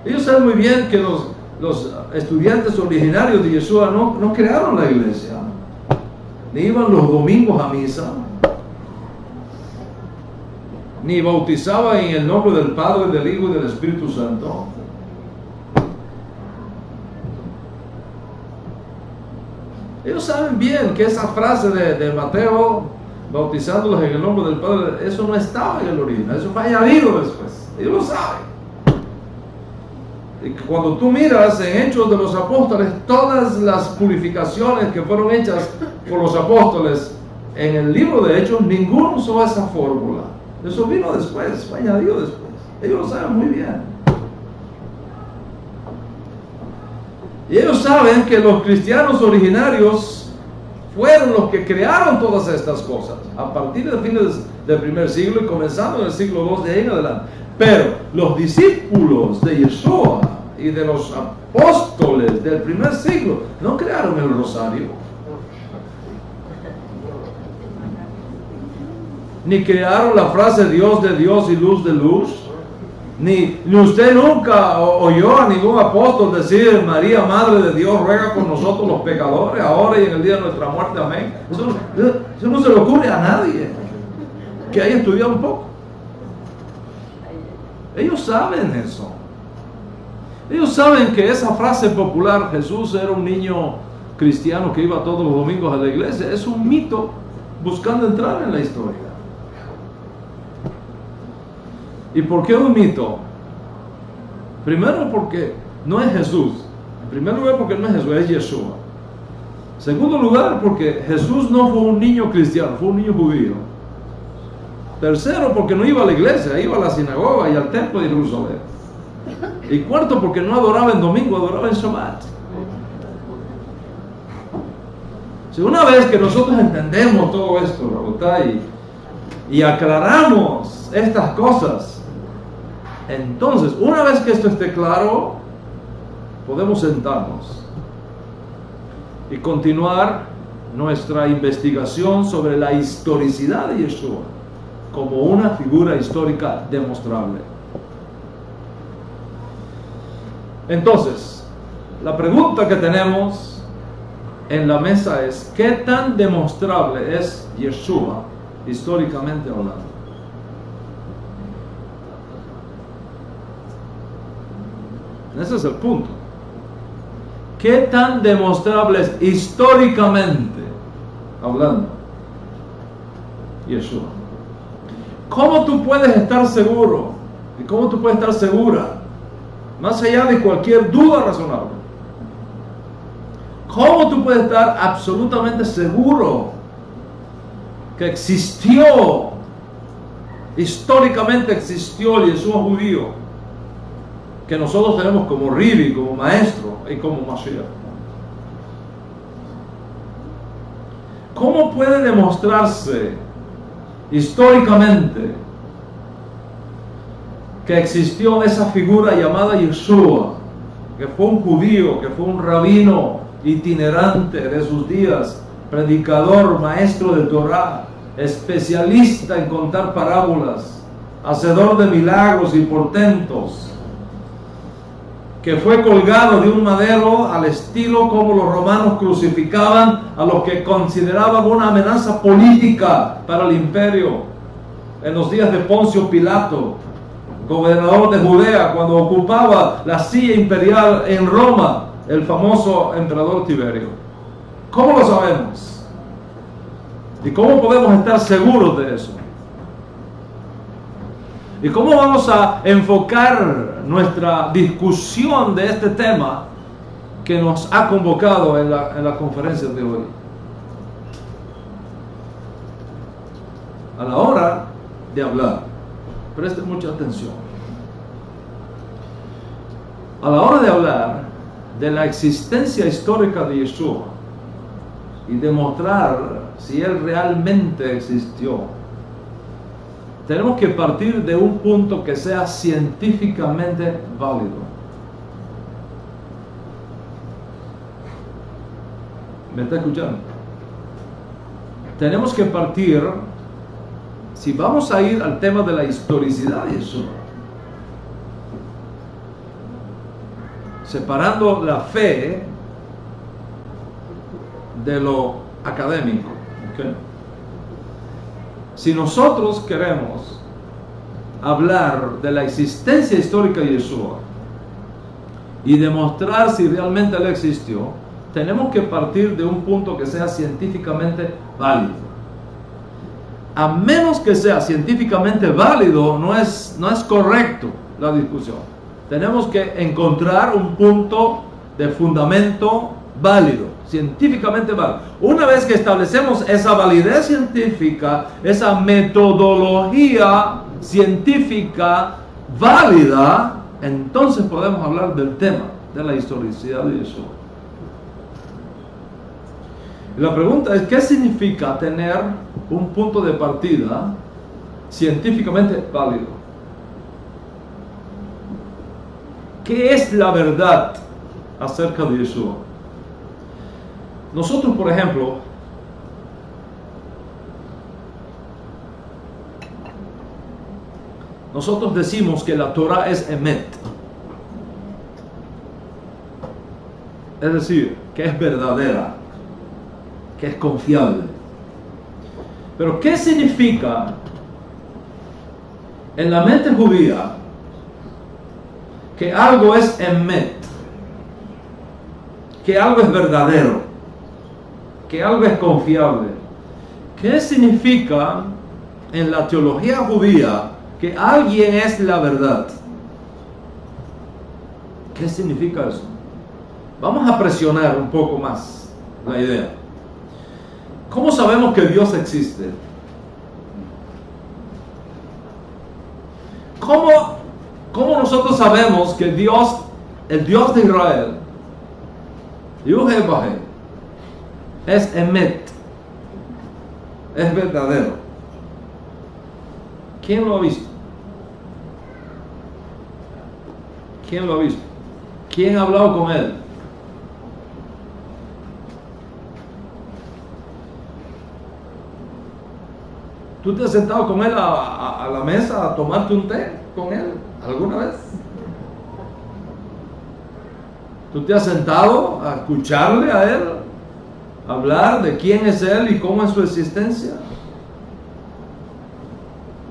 Ellos saben muy bien que los estudiantes originarios de Yeshua no crearon la iglesia. Ni iban los domingos a misa, ni bautizaban en el nombre del Padre, del Hijo y del Espíritu Santo. Ellos saben bien que esa frase de Mateo, bautizándolos en el nombre del Padre, eso no estaba en el origen, eso fue añadido después. Ellos lo saben. Y cuando tú miras en Hechos de los Apóstoles, todas las purificaciones que fueron hechas por los apóstoles en el libro de Hechos, ninguno usó esa fórmula. Eso vino después, fue añadido después. Ellos lo saben muy bien. Y ellos saben que los cristianos originarios fueron los que crearon todas estas cosas, a partir del fin del primer siglo y comenzando en el siglo II de ahí en adelante. Pero los discípulos de Yeshua y de los apóstoles del primer siglo no crearon el rosario, ni crearon la frase Dios de Dios y luz de luz, ni usted nunca oyó a ningún apóstol decir María, Madre de Dios, ruega por nosotros los pecadores, ahora y en el día de nuestra muerte, amén. Eso no se le ocurre a nadie que haya estudiado un poco. Ellos saben eso. Ellos saben que esa frase popular, Jesús era un niño cristiano que iba todos los domingos a la iglesia, es un mito buscando entrar en la historia. ¿Y por qué un mito? Primero porque no es Jesús. En primer lugar porque no es Jesús, es Yeshua. En segundo lugar porque Jesús no fue un niño cristiano, fue un niño judío. Tercero porque no iba a la iglesia, iba a la sinagoga y al templo de Jerusalén. Y cuarto, porque no adoraba en domingo, adoraba en Shabbat. Si una vez que nosotros entendemos todo esto, Rabotay, y aclaramos estas cosas, entonces, una vez que esto esté claro, podemos sentarnos y continuar nuestra investigación sobre la historicidad de Yeshua como una figura histórica demostrable. Entonces, la pregunta que tenemos en la mesa es: ¿qué tan demostrable es Yeshua históricamente hablando? Ese es el punto. ¿Qué tan demostrable es históricamente hablando Yeshua? ¿Cómo tú puedes estar seguro y cómo tú puedes estar segura, más allá de cualquier duda razonable? ¿Cómo tú puedes estar absolutamente seguro que existió, históricamente existió el Yeshua judío, que nosotros tenemos como Ribi, como maestro y como Mashiach? ¿Cómo puede demostrarse históricamente que existió esa figura llamada Yeshua, que fue un judío, que fue un rabino itinerante de sus días, predicador, maestro de Torah, especialista en contar parábolas, hacedor de milagros y portentos, que fue colgado de un madero al estilo como los romanos crucificaban a los que consideraban una amenaza política para el imperio en los días de Poncio Pilato, gobernador de Judea, cuando ocupaba la silla imperial en Roma, el famoso emperador Tiberio? ¿Cómo lo sabemos? ¿Y cómo podemos estar seguros de eso? ¿Y cómo vamos a enfocar nuestra discusión de este tema que nos ha convocado en la conferencia de hoy? A la hora de hablar, presten mucha atención. A la hora de hablar de la existencia histórica de Yeshua y demostrar si Él realmente existió, tenemos que partir de un punto que sea científicamente válido. ¿Me está escuchando? Tenemos que partir, si vamos a ir al tema de la historicidad de Yeshua, separando la fe de lo académico, ¿okay? Si nosotros queremos hablar de la existencia histórica de Yeshua y demostrar si realmente Él existió, tenemos que partir de un punto que sea científicamente válido. A menos que sea científicamente válido, no es correcto la discusión. Tenemos que encontrar un punto de fundamento válido, científicamente válido. Una vez que establecemos esa validez científica, esa metodología científica válida, entonces podemos hablar del tema de la historicidad de Yeshua. Y la pregunta es: ¿qué significa tener un punto de partida científicamente válido? ¿Qué es la verdad acerca de Yeshua? Nosotros, por ejemplo, nosotros decimos que la Torah es Emet, es decir, que es verdadera, que es confiable. Pero ¿qué significa en la mente judía que algo es Emet, que algo es verdadero, que algo es confiable? ¿Qué significa en la teología judía que alguien es la verdad? ¿Qué significa eso? Vamos a presionar un poco más la idea. ¿Cómo sabemos que Dios existe? ¿Cómo nosotros sabemos que Dios, el Dios de Israel, Yuhe-Bahe, es Emet, es verdadero. ¿Quién lo ha visto? ¿Quién lo ha visto? ¿Quién ha hablado con él? ¿Tú te has sentado con él a la mesa a tomarte un té con él alguna vez? ¿Tú te has sentado a escucharle a él? Hablar de quién es él y cómo es su existencia.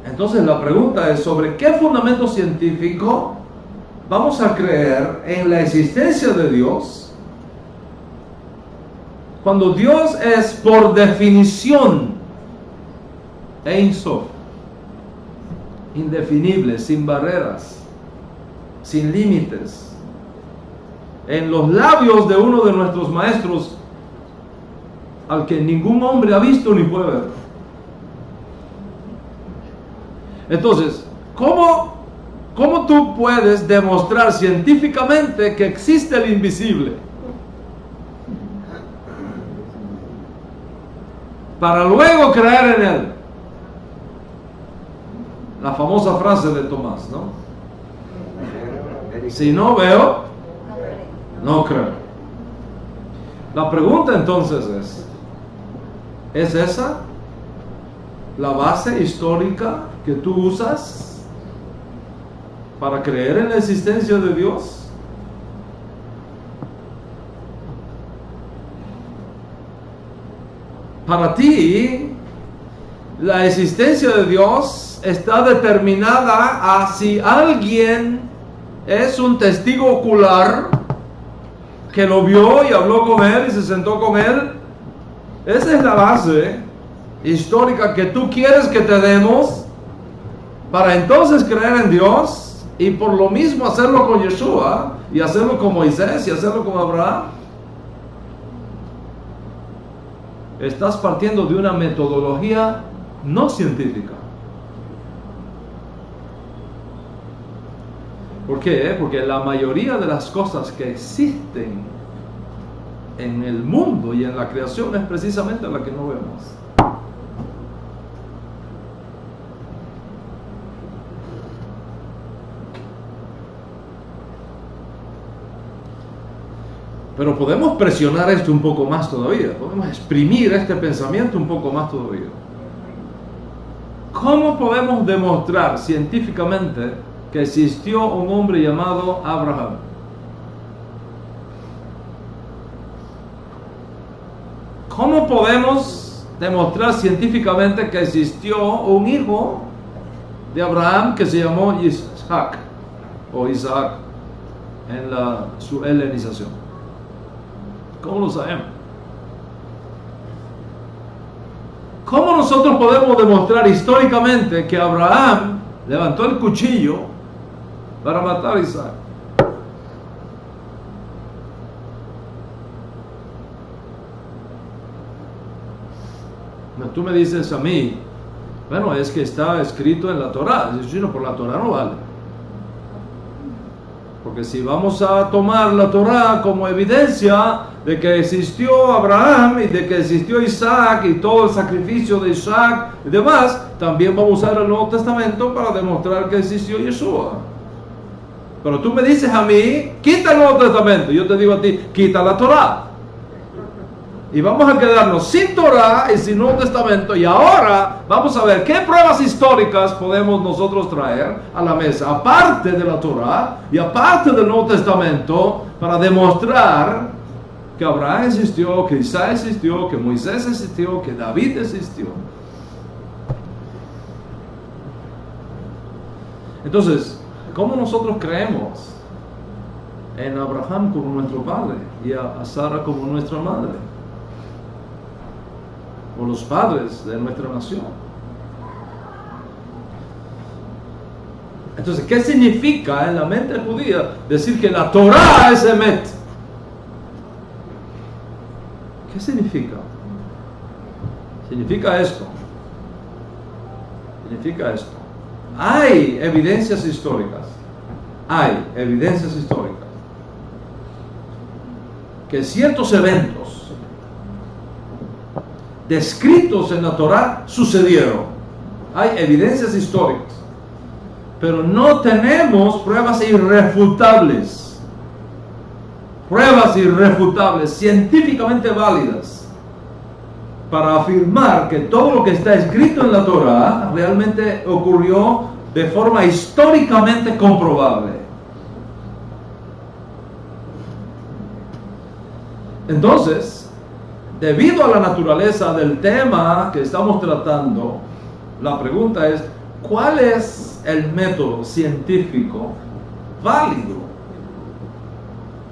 Entonces la pregunta es: ¿sobre qué fundamento científico vamos a creer en la existencia de Dios cuando Dios es por definición Ein Sof, indefinible, sin barreras, sin límites? En los labios de uno de nuestros maestros, al que ningún hombre ha visto ni puede ver. Entonces, ¿cómo tú puedes demostrar científicamente que existe el invisible para luego creer en él? La famosa frase de Tomás, ¿no? Si no veo, no creo. La pregunta entonces ¿es esa la base histórica que tú usas para creer en la existencia de Dios? Para ti, la existencia de Dios está determinada a si alguien es un testigo ocular que lo vio y habló con él y se sentó con él. Esa es la base histórica que tú quieres que te demos para entonces creer en Dios y por lo mismo hacerlo con Yeshua y hacerlo con Moisés y hacerlo con Abraham. Estás partiendo de una metodología no científica. ¿Por qué? Porque la mayoría de las cosas que existen en el mundo y en la creación es precisamente la que no vemos. Pero podemos presionar esto un poco más todavía, podemos exprimir este pensamiento un poco más todavía. ¿Cómo podemos demostrar científicamente que existió un hombre llamado Abraham? ¿Cómo podemos demostrar científicamente que existió un hijo de Abraham que se llamó Isaac o Isaac en su helenización? ¿Cómo lo sabemos? ¿Cómo nosotros podemos demostrar históricamente que Abraham levantó el cuchillo para matar a Isaac? Tú me dices a mí, bueno, es que está escrito en la Torá. Dices, no, por la Torá no vale. Porque si vamos a tomar la Torá como evidencia de que existió Abraham y de que existió Isaac y todo el sacrificio de Isaac y demás, también vamos a usar el Nuevo Testamento para demostrar que existió Yeshua. Pero tú me dices a mí, quita el Nuevo Testamento. Yo te digo a ti, quita la Torá. Y vamos a quedarnos sin Torá y sin Nuevo Testamento. Y ahora vamos a ver qué pruebas históricas podemos nosotros traer a la mesa, aparte de la Torá y aparte del Nuevo Testamento, para demostrar que Abraham existió, que Isaac existió, que Moisés existió, que David existió. Entonces, ¿cómo nosotros creemos en Abraham como nuestro padre y a Sara como nuestra madre? O los padres de nuestra nación. Entonces, ¿qué significa en la mente judía decir que la Torá es Emet? ¿Qué significa? Significa esto. Significa esto. Hay evidencias históricas hay evidencias históricas que ciertos eventos descritos en la Torá sucedieron. Hay evidencias históricas, pero no tenemos pruebas irrefutables, científicamente válidas, para afirmar que todo lo que está escrito en la Torá realmente ocurrió de forma históricamente comprobable. Entonces, debido a la naturaleza del tema que estamos tratando, la pregunta es, ¿cuál es el método científico válido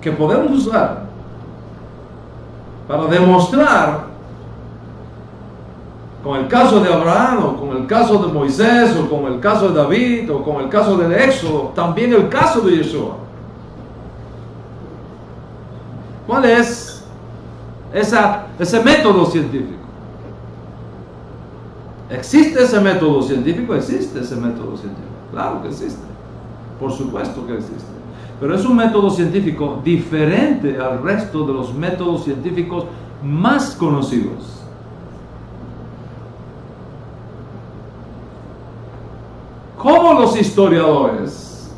que podemos usar para demostrar, con el caso de Abraham, o con el caso de Moisés, o con el caso de David, o con el caso del Éxodo, también el caso de Yeshua? ¿Cuál es ese método científico? ¿Existe ese método científico? Existe ese método científico. Claro que existe. Por supuesto que existe. Pero es un método científico diferente al resto de los métodos científicos más conocidos. ¿Cómo los historiadores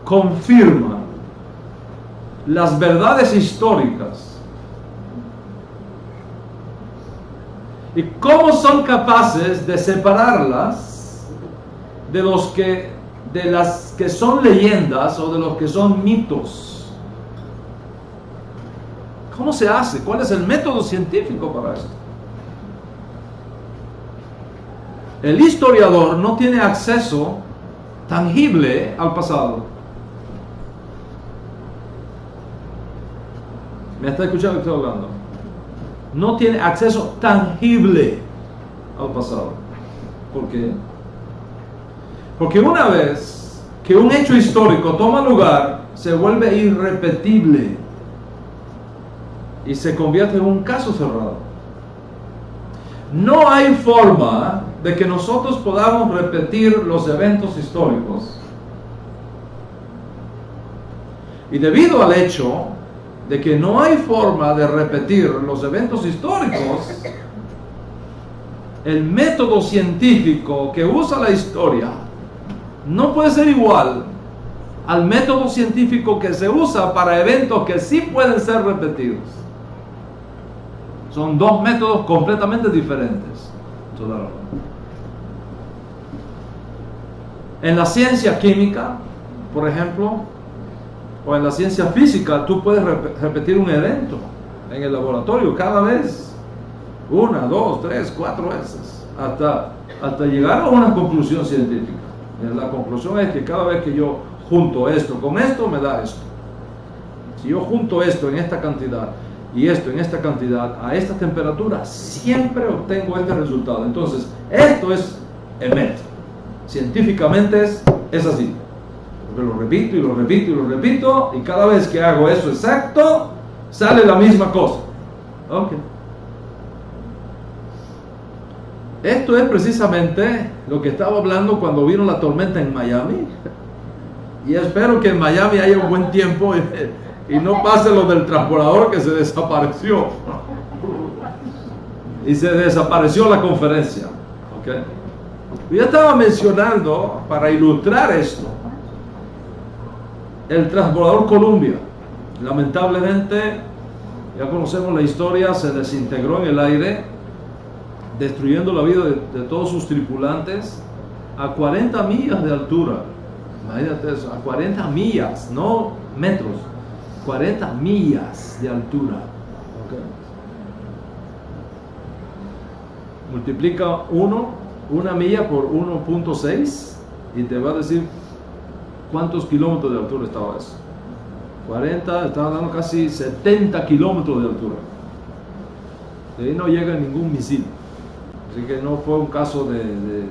confirman las verdades históricas? ¿Y cómo son capaces de separarlas de las que son leyendas o de los que son mitos? ¿Cómo se hace? ¿Cuál es el método científico para esto? El historiador no tiene acceso tangible al pasado. ¿Me está escuchando lo que estoy hablando? No tiene acceso tangible al pasado. ¿Por qué? Porque una vez que un hecho histórico toma lugar, se vuelve irrepetible y se convierte en un caso cerrado. No hay forma de que nosotros podamos repetir los eventos históricos. Y debido al hecho de que no hay forma de repetir los eventos históricos, el método científico que usa la historia no puede ser igual al método científico que se usa para eventos que sí pueden ser repetidos. Son dos métodos completamente diferentes. En la ciencia química, por ejemplo, o en la ciencia física, tú puedes repetir un evento en el laboratorio cada vez, 1, 2, 3, 4 veces, hasta llegar a una conclusión científica. La conclusión es que cada vez que yo junto esto con esto, me da esto. Si yo junto esto en esta cantidad y esto en esta cantidad a esta temperatura, siempre obtengo este resultado. Entonces, esto es el método. Científicamente es así. Porque lo repito y lo repito y lo repito, y cada vez que hago eso exacto, sale la misma cosa. Ok. Esto es precisamente lo que estaba hablando cuando vino la tormenta en Miami. Y espero que en Miami haya un buen tiempo y no pase lo del transbordador que se desapareció. Y se desapareció la conferencia. Okay. Yo estaba mencionando, para ilustrar esto, el transbordador Columbia. Lamentablemente, ya conocemos la historia, se desintegró en el aire, destruyendo la vida de todos sus tripulantes a 40 millas de altura. Imagínate eso, a 40 millas, no metros, 40 millas de altura. Okay. Multiplica una milla por 1.6 y te va a decir cuántos kilómetros de altura estaba eso. 40, estaba dando casi 70 kilómetros de altura. De ahí no llega ningún misil. Así que no fue un caso de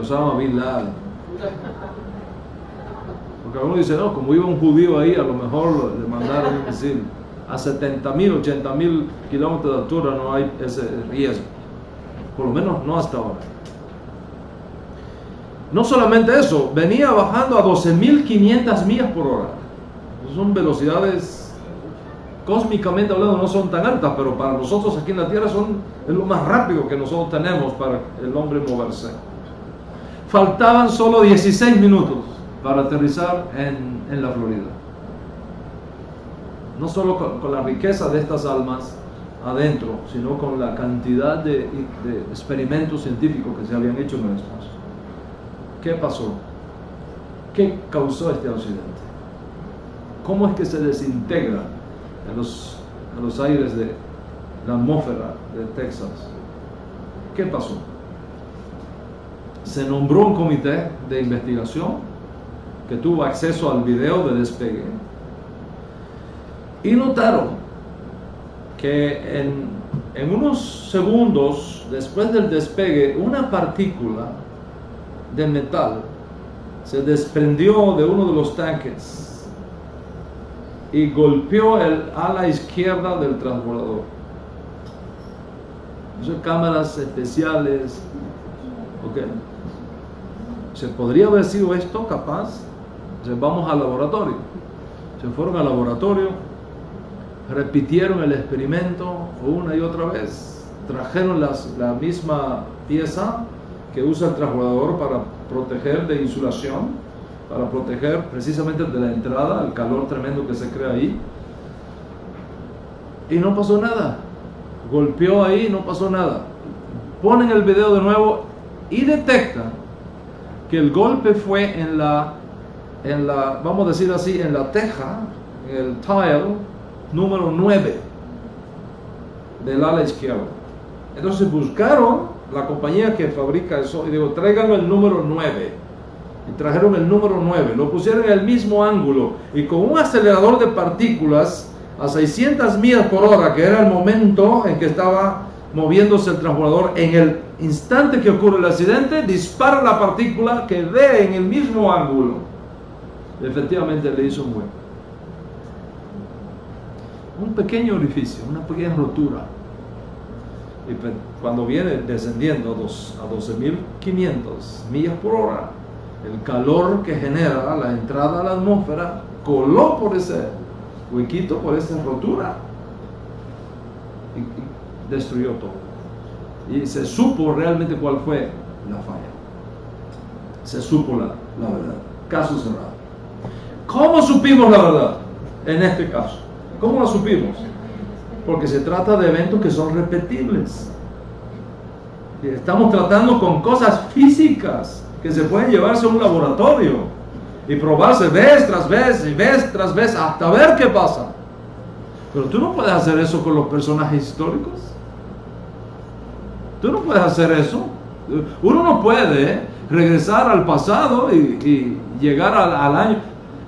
Osama Bin Laden. Porque uno dice, no, como iba un judío ahí, a lo mejor le mandaron un misil. A 70.000, 80.000 kilómetros de altura no hay ese riesgo. Por lo menos no hasta ahora. No solamente eso, venía bajando a 12.500 millas por hora. Son velocidades, cósmicamente hablando, no son tan altas, pero para nosotros aquí en la Tierra es lo más rápido que nosotros tenemos para el hombre moverse. Faltaban solo 16 minutos para aterrizar en la Florida. No solo con la riqueza de estas almas adentro, sino con la cantidad de experimentos científicos que se habían hecho en el espacio. ¿Qué pasó? ¿Qué causó este accidente? ¿Cómo es que se desintegra en los aires de la atmósfera de Texas? ¿Qué pasó? Se nombró un comité de investigación que tuvo acceso al video de despegue y notaron que en unos segundos después del despegue una partícula de metal se desprendió de uno de los tanques y golpeó el ala izquierda del transbordador. Son cámaras especiales. Okay. ¿Se podría haber sido esto capaz? Vamos al laboratorio. Se fueron al laboratorio, repitieron el experimento una y otra vez, trajeron la misma pieza que usa el transbordador para proteger de insulación, para proteger precisamente de la entrada, el calor tremendo que se crea ahí, y no pasó nada. Golpeó ahí, no pasó nada. Ponen el video de nuevo y detectan que el golpe fue en la, vamos a decir así, en la teja, en el tile número 9 del ala izquierda. Entonces buscaron la compañía que fabrica eso y digo, traigan el número 9. Y trajeron el número 9, lo pusieron en el mismo ángulo y con un acelerador de partículas a 600 millas por hora, que era el momento en que estaba moviéndose el transbordador, en el instante que ocurre el accidente, dispara la partícula que ve en el mismo ángulo. Y efectivamente le hizo un hueco. Un pequeño orificio, una pequeña rotura. Y cuando viene descendiendo a 12.500 millas por hora, el calor que genera la entrada a la atmósfera coló por ese huequito, por esa rotura, y destruyó todo. Y se supo realmente cuál fue la falla. Se supo la verdad. Caso cerrado. ¿Cómo supimos la verdad en este caso? ¿Cómo lo supimos? Porque se trata de eventos que son repetibles. Estamos tratando con cosas físicas que se pueden llevarse a un laboratorio y probarse vez tras vez y vez tras vez hasta ver qué pasa. Pero tú no puedes hacer eso con los personajes históricos. Tú no puedes hacer eso. Uno no puede regresar al pasado y llegar al año.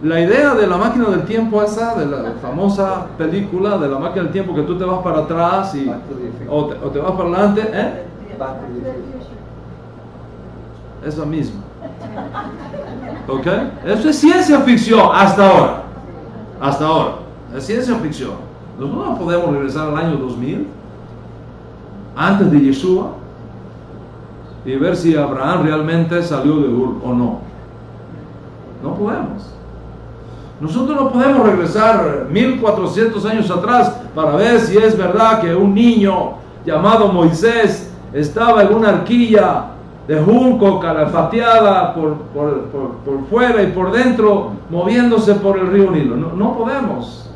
La idea de la máquina del tiempo esa, de la famosa película de la máquina del tiempo, que tú te vas para atrás o te vas para adelante, esa misma. ¿Ok? Eso es ciencia ficción hasta ahora. Hasta ahora. Es ciencia ficción. Nosotros no podemos regresar al año 2000, antes de Yeshua, y ver si Abraham realmente salió de Ur o no. No podemos. Nosotros no podemos regresar 1400 años atrás para ver si es verdad que un niño llamado Moisés estaba en una arquilla de junco calafateada por fuera y por dentro, moviéndose por el río Nilo. No podemos.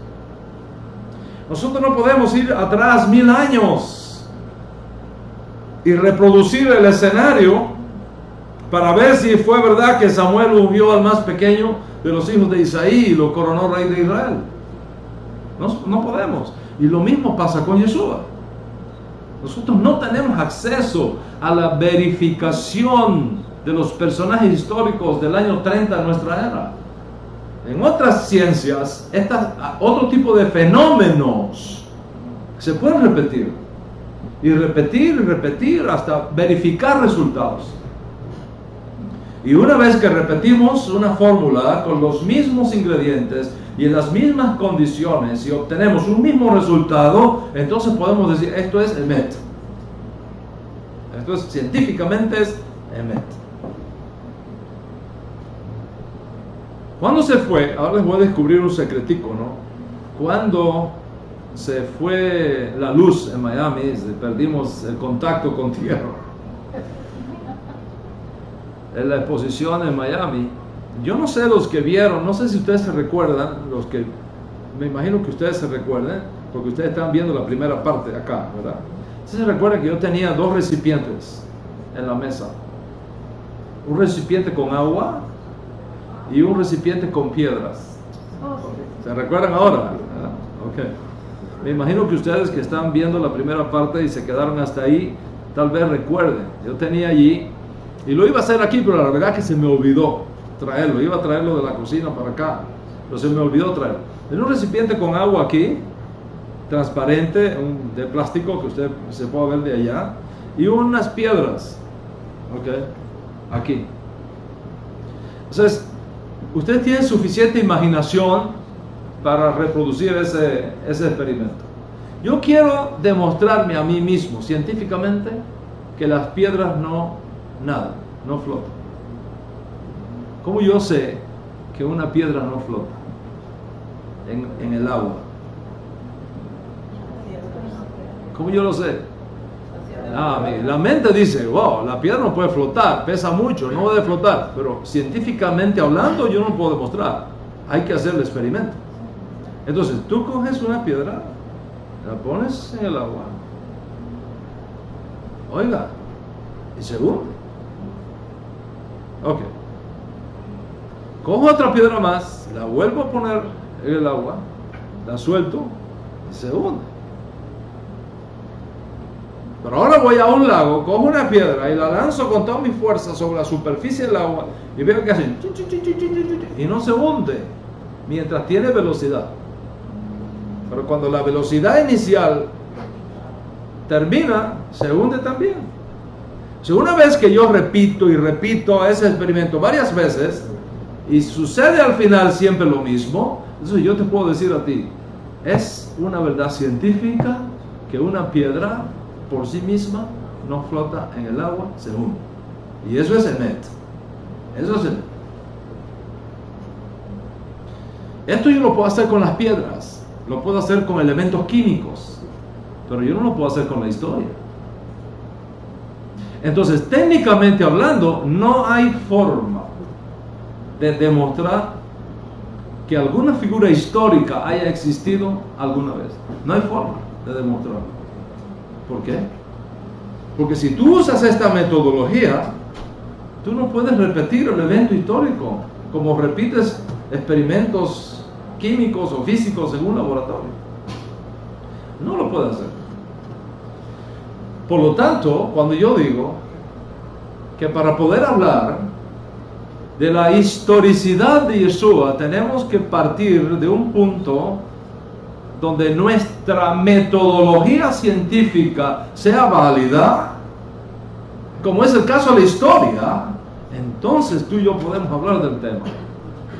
Nosotros no podemos ir atrás 1000 años y reproducir el escenario para ver si fue verdad que Samuel ungió al más pequeño de los hijos de Isaí y lo coronó rey de Israel. No podemos. Y lo mismo pasa con Yeshua. Nosotros no tenemos acceso a la verificación de los personajes históricos del año 30 de nuestra era. En otras ciencias, otro tipo de fenómenos se pueden repetir. Y repetir y repetir hasta verificar resultados. Y una vez que repetimos una fórmula con los mismos ingredientes y en las mismas condiciones y obtenemos un mismo resultado, entonces podemos decir, esto es Emet. Esto es, científicamente es Emet. ¿Cuándo se fue? Ahora les voy a descubrir un secretico, ¿no? Cuando se fue la luz en Miami, perdimos el contacto con tierra. En la exposición en Miami, yo no sé los que vieron, no sé si ustedes se recuerdan, me imagino que ustedes se recuerden, porque ustedes están viendo la primera parte de acá, ¿verdad? ¿Ustedes se recuerdan que yo tenía 2 recipientes en la mesa? Un recipiente con agua y un recipiente con piedras. ¿Se recuerdan ahora? Okay. Me imagino que ustedes que están viendo la primera parte y se quedaron hasta ahí, tal vez recuerden. Yo tenía allí, y lo iba a hacer aquí, pero la verdad que se me olvidó traerlo. Iba a traerlo de la cocina para acá, pero se me olvidó traerlo. En un recipiente con agua aquí, transparente, de plástico que usted se puede ver de allá, y unas piedras, aquí. Entonces, usted tiene suficiente imaginación para reproducir ese experimento. Yo quiero demostrarme a mí mismo, científicamente, que las piedras no nadan, no flotan. ¿Cómo yo sé que una piedra no flota en el agua? ¿Cómo yo lo sé? La mente dice, wow, la piedra no puede flotar, pesa mucho, no debe flotar. Pero científicamente hablando, yo no puedo demostrar. Hay que hacer el experimento. Entonces, tú coges una piedra, la pones en el agua, oiga, y se hunde. Ok. Cojo otra piedra más, la vuelvo a poner en el agua, la suelto y se hunde. Pero ahora voy a un lago, cojo una piedra y la lanzo con toda mi fuerza sobre la superficie del agua y veo que hace y no se hunde mientras tiene velocidad. Pero cuando la velocidad inicial termina, se hunde también. Si una vez que yo repito y repito ese experimento varias veces y sucede al final siempre lo mismo, entonces yo te puedo decir a ti, es una verdad científica que una piedra por sí misma no flota en el agua, se hunde. Y eso es emet. Eso es emet. Esto yo lo puedo hacer con las piedras. Lo puedo hacer con elementos químicos, pero yo no lo puedo hacer con la historia. Entonces, técnicamente hablando, no hay forma de demostrar que alguna figura histórica haya existido alguna vez. No hay forma de demostrarlo. ¿Por qué? Porque si tú usas esta metodología, tú no puedes repetir el evento histórico como repites experimentos químicos o físicos en un laboratorio. No lo puede hacer. Por lo tanto, cuando yo digo que para poder hablar de la historicidad de Yeshua tenemos que partir de un punto donde nuestra metodología científica sea válida, como es el caso de la historia, entonces tú y yo podemos hablar del tema.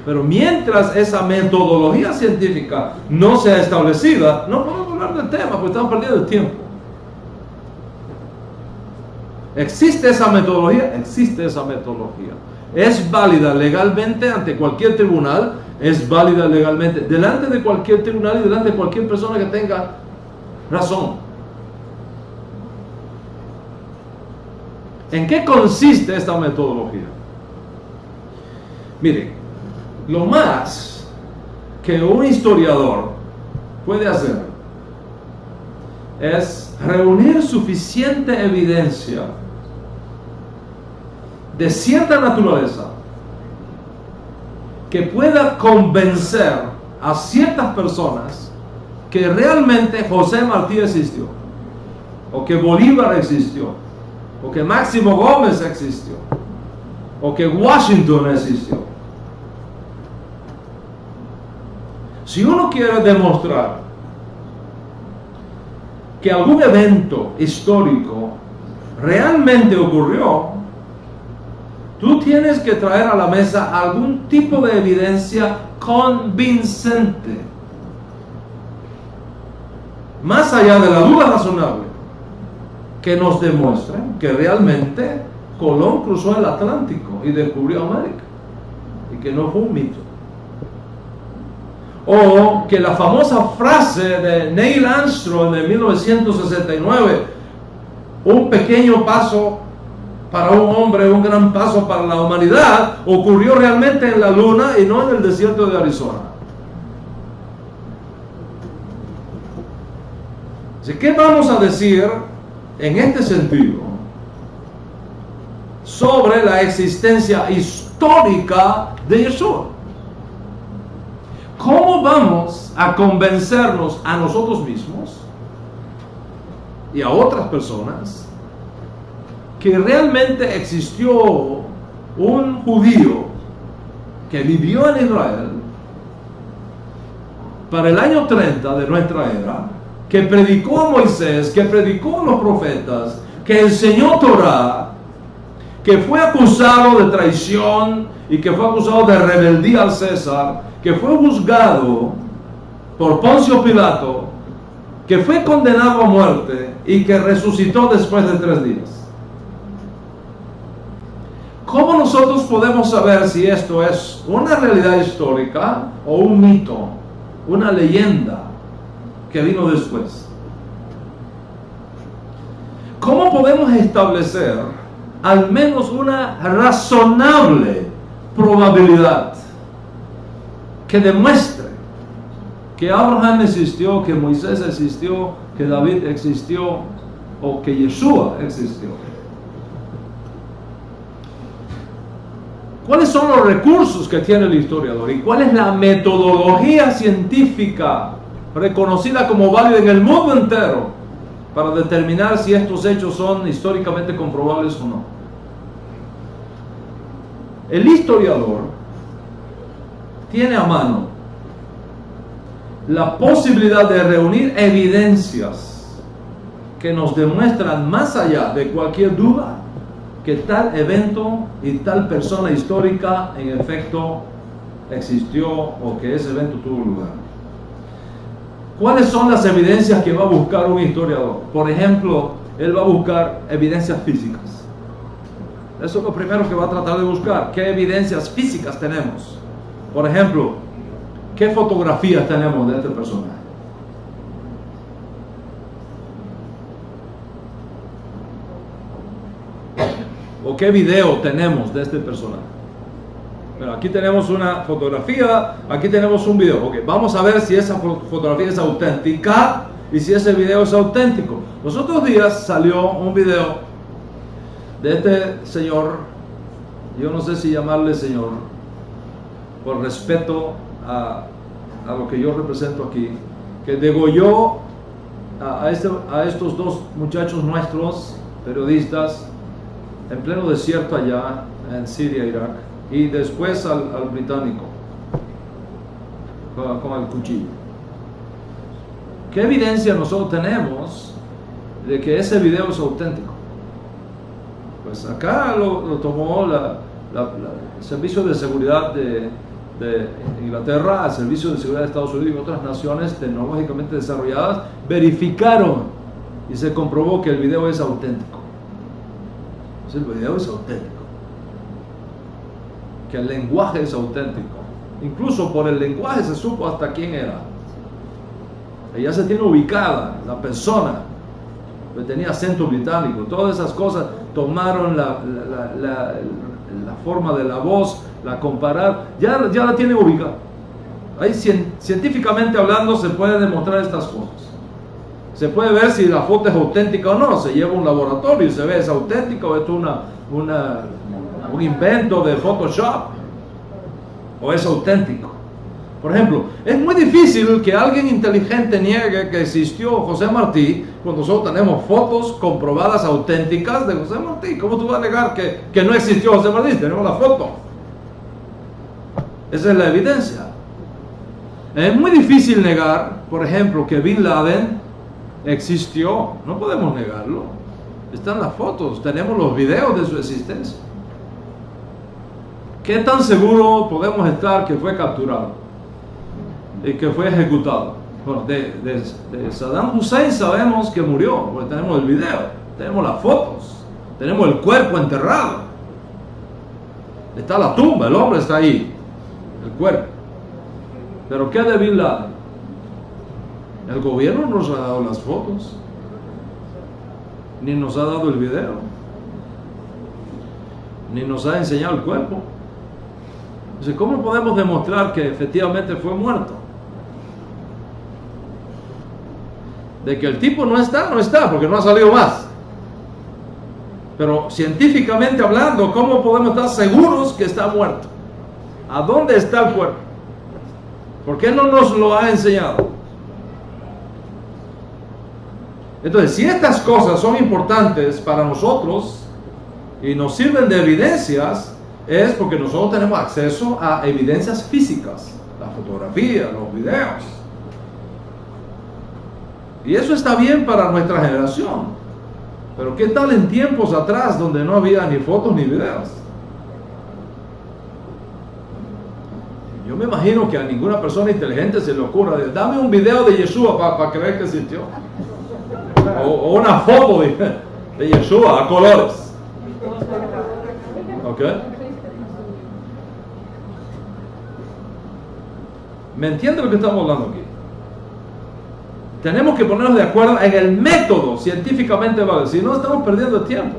Pero mientras esa metodología científica no sea establecida, no podemos hablar del tema porque estamos perdiendo el tiempo. ¿Existe esa metodología? Existe esa metodología. ¿Es válida legalmente ante cualquier tribunal? Es válida legalmente delante de cualquier tribunal y delante de cualquier persona que tenga razón. ¿En qué consiste esta metodología? Miren, lo más que un historiador puede hacer es reunir suficiente evidencia de cierta naturaleza que pueda convencer a ciertas personas que realmente José Martí existió, o que Bolívar existió, o que Máximo Gómez existió, o que Washington existió. Si uno quiere demostrar que algún evento histórico realmente ocurrió, tú tienes que traer a la mesa algún tipo de evidencia convincente, más allá de la duda razonable, que nos demuestre que realmente Colón cruzó el Atlántico y descubrió América, y que no fue un mito. O que la famosa frase de Neil Armstrong de 1969, un pequeño paso para un hombre, un gran paso para la humanidad, ocurrió realmente en la luna y no en el desierto de Arizona. Así que, ¿qué vamos a decir en este sentido sobre la existencia histórica de Yeshua? ¿Cómo vamos a convencernos a nosotros mismos y a otras personas que realmente existió un judío que vivió en Israel para el año 30 de nuestra era, que predicó a Moisés, que predicó a los profetas, que enseñó Torah, que fue acusado de traición y que fue acusado de rebeldía al César, que fue juzgado por Poncio Pilato, que fue condenado a muerte y que resucitó después de 3 días? ¿Cómo nosotros podemos saber si esto es una realidad histórica o un mito, una leyenda que vino después? ¿Cómo podemos establecer al menos una razonable probabilidad que demuestre que Abraham existió, que Moisés existió, que David existió o que Yeshua existió? ¿Cuáles son los recursos que tiene el historiador y cuál es la metodología científica reconocida como válida en el mundo entero para determinar si estos hechos son históricamente comprobables o no? El historiador tiene a mano la posibilidad de reunir evidencias que nos demuestran más allá de cualquier duda que tal evento y tal persona histórica en efecto existió o que ese evento tuvo lugar. ¿Cuáles son las evidencias que va a buscar un historiador? Por ejemplo, él va a buscar evidencias físicas. Eso es lo primero que va a tratar de buscar. ¿Qué evidencias físicas tenemos? Por ejemplo, ¿qué fotografías tenemos de este personaje? ¿O qué video tenemos de este personaje? Bueno, aquí tenemos una fotografía, aquí tenemos un video. Ok, vamos a ver si esa fotografía es auténtica y si ese video es auténtico. Los otros días salió un video de este señor, yo no sé si llamarle señor, por respeto a lo que yo represento aquí, que degolló a estos 2 muchachos nuestros, periodistas, en pleno desierto allá en Siria, Irak, y después al británico con el cuchillo. ¿Qué evidencia nosotros tenemos de que ese video es auténtico? Pues acá lo tomó el Servicio de Seguridad de Inglaterra, el Servicio de Seguridad de Estados Unidos y otras naciones tecnológicamente desarrolladas verificaron y se comprobó que el video es auténtico. El video es auténtico, que el lenguaje es auténtico, incluso por el lenguaje se supo hasta quién era. Ya se tiene ubicada la persona, que tenía acento británico, todas esas cosas tomaron la forma de la voz, la compararon, ya la tiene ubicada. Ahí científicamente hablando se puede demostrar estas cosas. Se puede ver si la foto es auténtica o no. Se lleva a un laboratorio y se ve, ¿es auténtica o es un invento de Photoshop? ¿O es auténtico? Por ejemplo, es muy difícil que alguien inteligente niegue que existió José Martí cuando nosotros tenemos fotos comprobadas auténticas de José Martí. ¿Cómo tú vas a negar que no existió José Martí? Tenemos la foto. Esa es la evidencia. Es muy difícil negar, por ejemplo, que Bin Laden existió. No podemos negarlo. Están las fotos, tenemos los videos de su existencia. ¿Qué tan seguro podemos estar que fue capturado y que fue ejecutado? Bueno, de Saddam Hussein sabemos que murió, porque tenemos el video, tenemos las fotos, tenemos el cuerpo enterrado. Está la tumba, el hombre está ahí, el cuerpo. Pero ¿qué de Bin Laden? El gobierno nos ha dado las fotos, ni nos ha dado el video, ni nos ha enseñado el cuerpo. Entonces, ¿cómo podemos demostrar que efectivamente fue muerto? De que el tipo no está, porque no ha salido más. Pero científicamente hablando, ¿cómo podemos estar seguros que está muerto? ¿A dónde está el cuerpo? ¿Por qué no nos lo ha enseñado? Entonces, si estas cosas son importantes para nosotros y nos sirven de evidencias, es porque nosotros tenemos acceso a evidencias físicas, la fotografía, los videos. Y eso está bien para nuestra generación. Pero ¿qué tal en tiempos atrás donde no había ni fotos ni videos? Yo me imagino que a ninguna persona inteligente se le ocurra, dame un video de Yeshua para creer que existió. O una foto de Yeshua a colores. ¿Ok? ¿Me entiende lo que estamos hablando aquí? Tenemos que ponernos de acuerdo en el método científicamente válido, si no estamos perdiendo tiempo.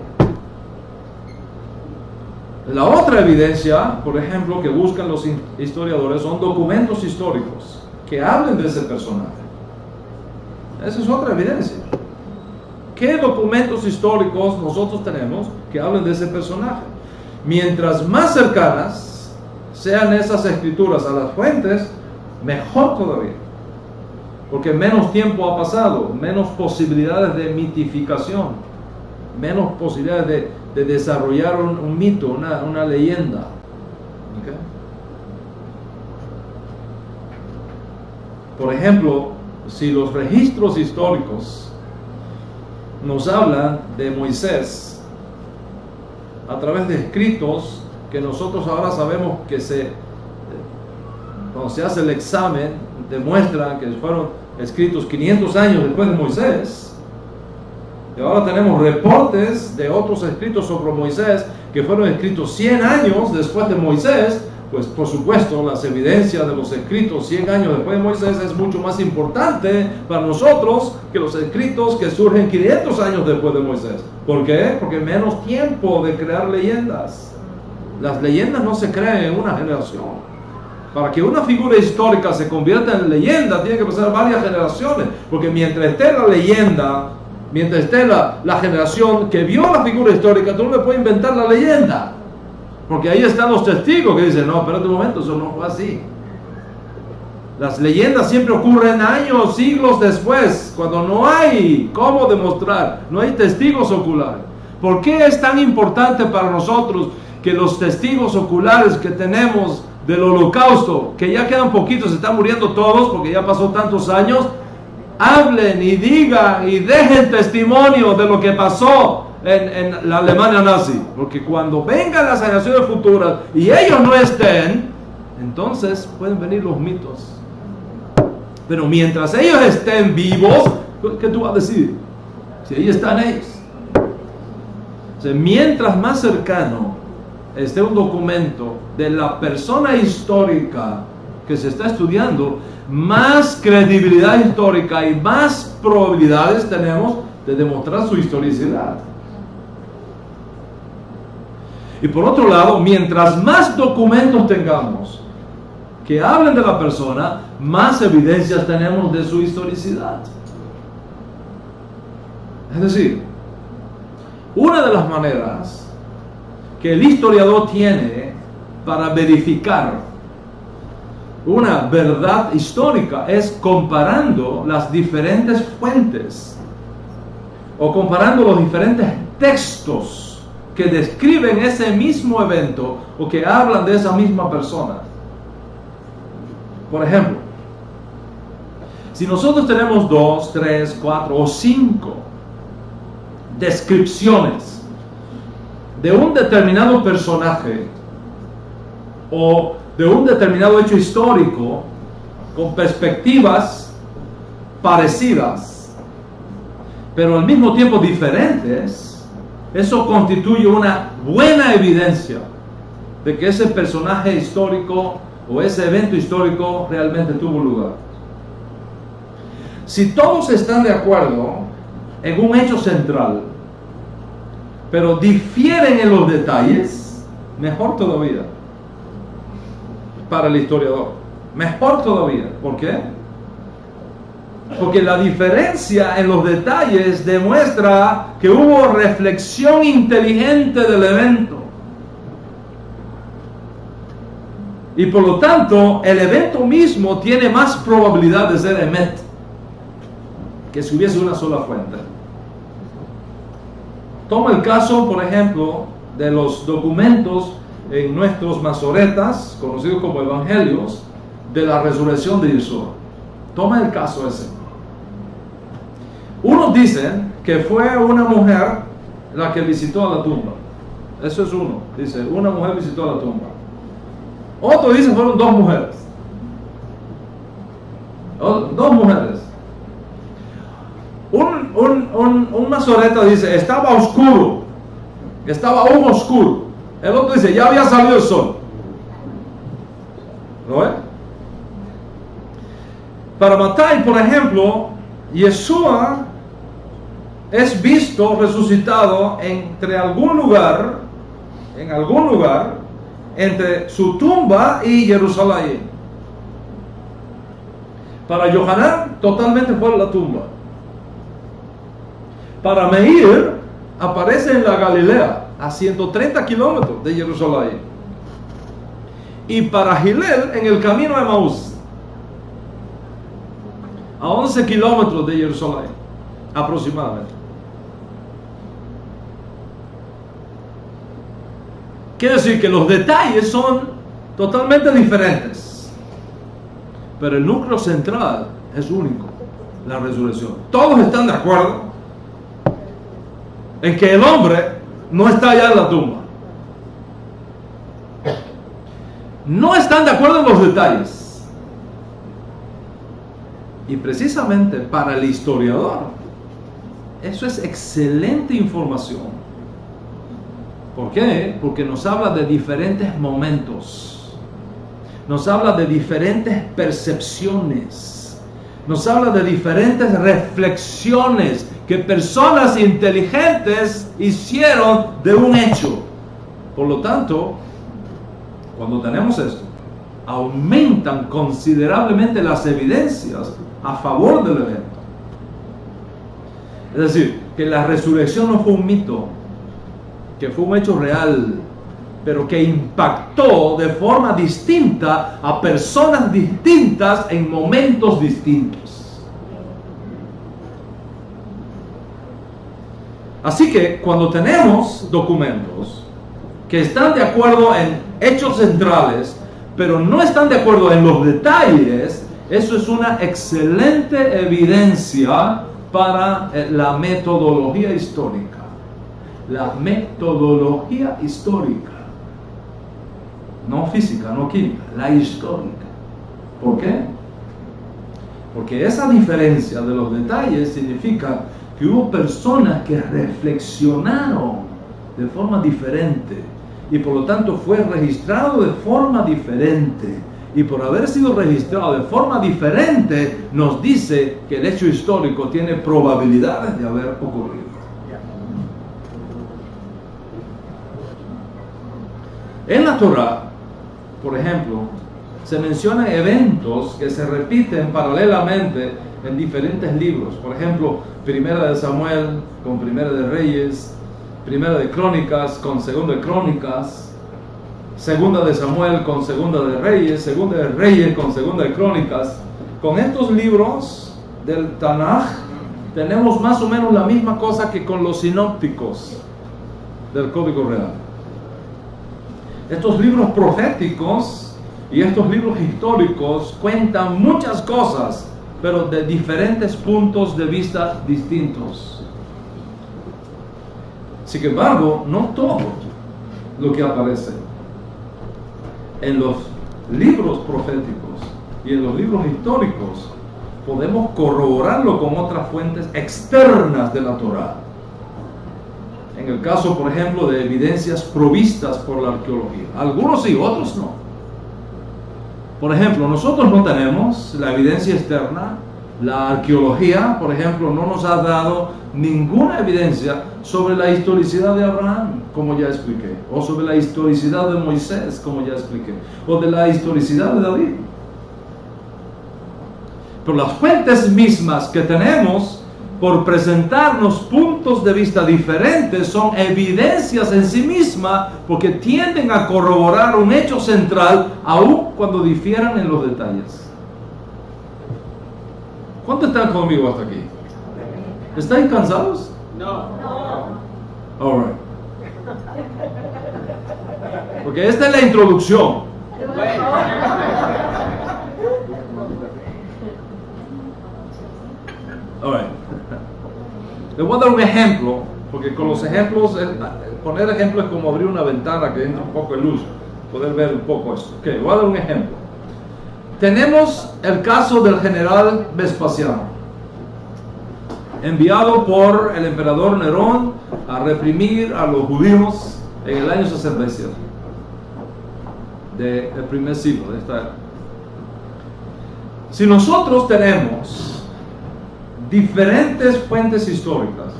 La otra evidencia, por ejemplo, que buscan los historiadores son documentos históricos que hablen de ese personaje. Esa es otra evidencia. ¿Qué documentos históricos nosotros tenemos que hablen de ese personaje? Mientras más cercanas sean esas escrituras a las fuentes, mejor todavía. Porque menos tiempo ha pasado, menos posibilidades de mitificación, menos posibilidades de desarrollar un mito, una leyenda. ¿Okay? Por ejemplo, si los registros históricos nos hablan de Moisés a través de escritos que nosotros ahora sabemos que cuando se hace el examen demuestra que fueron escritos 500 años después de Moisés, y ahora tenemos reportes de otros escritos sobre Moisés que fueron escritos 100 años después de Moisés. Pues por supuesto las evidencias de los escritos 100 años después de Moisés es mucho más importante para nosotros que los escritos que surgen 500 años después de Moisés. ¿Por qué? Porque menos tiempo de crear leyendas. Las leyendas no se crean en una generación. Para que una figura histórica se convierta en leyenda tiene que pasar varias generaciones, porque mientras esté la leyenda, mientras esté la generación que vio la figura histórica, tú no le puedes inventar la leyenda. Porque ahí están los testigos que dicen, no, espérate un momento, eso no fue así. Las leyendas siempre ocurren años, siglos después, cuando no hay cómo demostrar, no hay testigos oculares. ¿Por qué es tan importante para nosotros que los testigos oculares que tenemos del holocausto, que ya quedan poquitos, se están muriendo todos porque ya pasó tantos años, hablen y digan y dejen testimonio de lo que pasó en la Alemania nazi? Porque cuando vengan las generaciones futuras y ellos no estén, entonces pueden venir los mitos. Pero mientras ellos estén vivos, ¿qué tú vas a decir? Si ahí están ellos. O sea, mientras más cercano esté un documento de la persona histórica que se está estudiando, más credibilidad histórica y más probabilidades tenemos de demostrar su historicidad. Y por otro lado, mientras más documentos tengamos que hablen de la persona, más evidencias tenemos de su historicidad. Es decir, una de las maneras que el historiador tiene para verificar una verdad histórica es comparando las diferentes fuentes o comparando los diferentes textos que describen ese mismo evento o que hablan de esa misma persona. Por ejemplo, si nosotros tenemos 2, 3, 4 o 5 descripciones de un determinado personaje o de un determinado hecho histórico con perspectivas parecidas, pero al mismo tiempo diferentes, eso constituye una buena evidencia de que ese personaje histórico o ese evento histórico realmente tuvo lugar. Si todos están de acuerdo en un hecho central, pero difieren en los detalles, mejor todavía para el historiador. Mejor todavía. ¿Por qué? Porque la diferencia en los detalles demuestra que hubo reflexión inteligente del evento. Y por lo tanto, el evento mismo tiene más probabilidad de ser emet que si hubiese una sola fuente. Toma el caso, por ejemplo, de los documentos en nuestros masoretas, conocidos como evangelios, de la resurrección de Yeshua. Toma el caso ese. Unos dicen que fue una mujer la que visitó a la tumba. Eso es uno. Dice, una mujer visitó a la tumba. Otro dice fueron dos mujeres. Dos mujeres. Un masoreta dice, estaba oscuro. Estaba aún oscuro. El otro dice, ya había salido el sol. ¿Lo ve? Para Mattai, por ejemplo, Yeshua es visto resucitado en algún lugar, entre su tumba y Jerusalén. Para Yohanan, totalmente fuera de la tumba. Para Meir, aparece en la Galilea, a 130 kilómetros de Jerusalén. Y para Hillel, en el camino de Emaús, a 11 kilómetros de Jerusalén, aproximadamente. Quiere decir que los detalles son totalmente diferentes, pero el núcleo central es único, la resurrección. Todos están de acuerdo en que el hombre no está allá en la tumba. No están de acuerdo en los detalles. Y precisamente para el historiador, eso es excelente información. ¿Por qué? Porque nos habla de diferentes momentos. Nos habla de diferentes percepciones. Nos habla de diferentes reflexiones que personas inteligentes hicieron de un hecho. Por lo tanto, cuando tenemos esto, aumentan considerablemente las evidencias a favor del evento. Es decir, que la resurrección no fue un mito, que fue un hecho real, pero que impactó de forma distinta a personas distintas en momentos distintos. Así que cuando tenemos documentos que están de acuerdo en hechos centrales, pero no están de acuerdo en los detalles, eso es una excelente evidencia para la metodología histórica. La metodología histórica. No física, no química, la histórica. ¿Por qué? Porque esa diferencia de los detalles significa que hubo personas que reflexionaron de forma diferente y por lo tanto fue registrado de forma diferente. Y por haber sido registrado de forma diferente, nos dice que el hecho histórico tiene probabilidades de haber ocurrido. En la Torah, por ejemplo, se mencionan eventos que se repiten paralelamente en diferentes libros. Por ejemplo, Primera de Samuel con Primera de Reyes, Primera de Crónicas con Segunda de Crónicas, Segunda de Samuel con Segunda de Reyes, Segunda de Reyes con Segunda de Crónicas. Con estos libros del Tanaj tenemos más o menos la misma cosa que con los sinópticos del Código Real. Estos libros proféticos y estos libros históricos cuentan muchas cosas, pero de diferentes puntos de vista distintos. Sin embargo, no todo lo que aparece en los libros proféticos y en los libros históricos podemos corroborarlo con otras fuentes externas de la Torah. En el caso, por ejemplo, de evidencias provistas por la arqueología. Algunos sí, otros no. Por ejemplo, nosotros no tenemos la evidencia externa. La arqueología, por ejemplo, no nos ha dado ninguna evidencia sobre la historicidad de Abraham, como ya expliqué, o sobre la historicidad de Moisés, como ya expliqué, o de la historicidad de David. Pero las fuentes mismas que tenemos, por presentarnos puntos de vista diferentes, son evidencias en sí mismas, porque tienden a corroborar un hecho central, aun cuando difieran en los detalles. ¿Cuántos están conmigo hasta aquí? ¿Estáis cansados? No. All right. Porque esta es la introducción. All right. Les voy a dar un ejemplo, porque con los ejemplos, poner ejemplos es como abrir una ventana que entra un poco de luz, poder ver un poco esto. Ok, voy a dar un ejemplo. Tenemos el caso del general Vespasiano, enviado por el emperador Nerón a reprimir a los judíos en el año 67 del primer siglo de esta era. Si nosotros tenemos diferentes fuentes históricas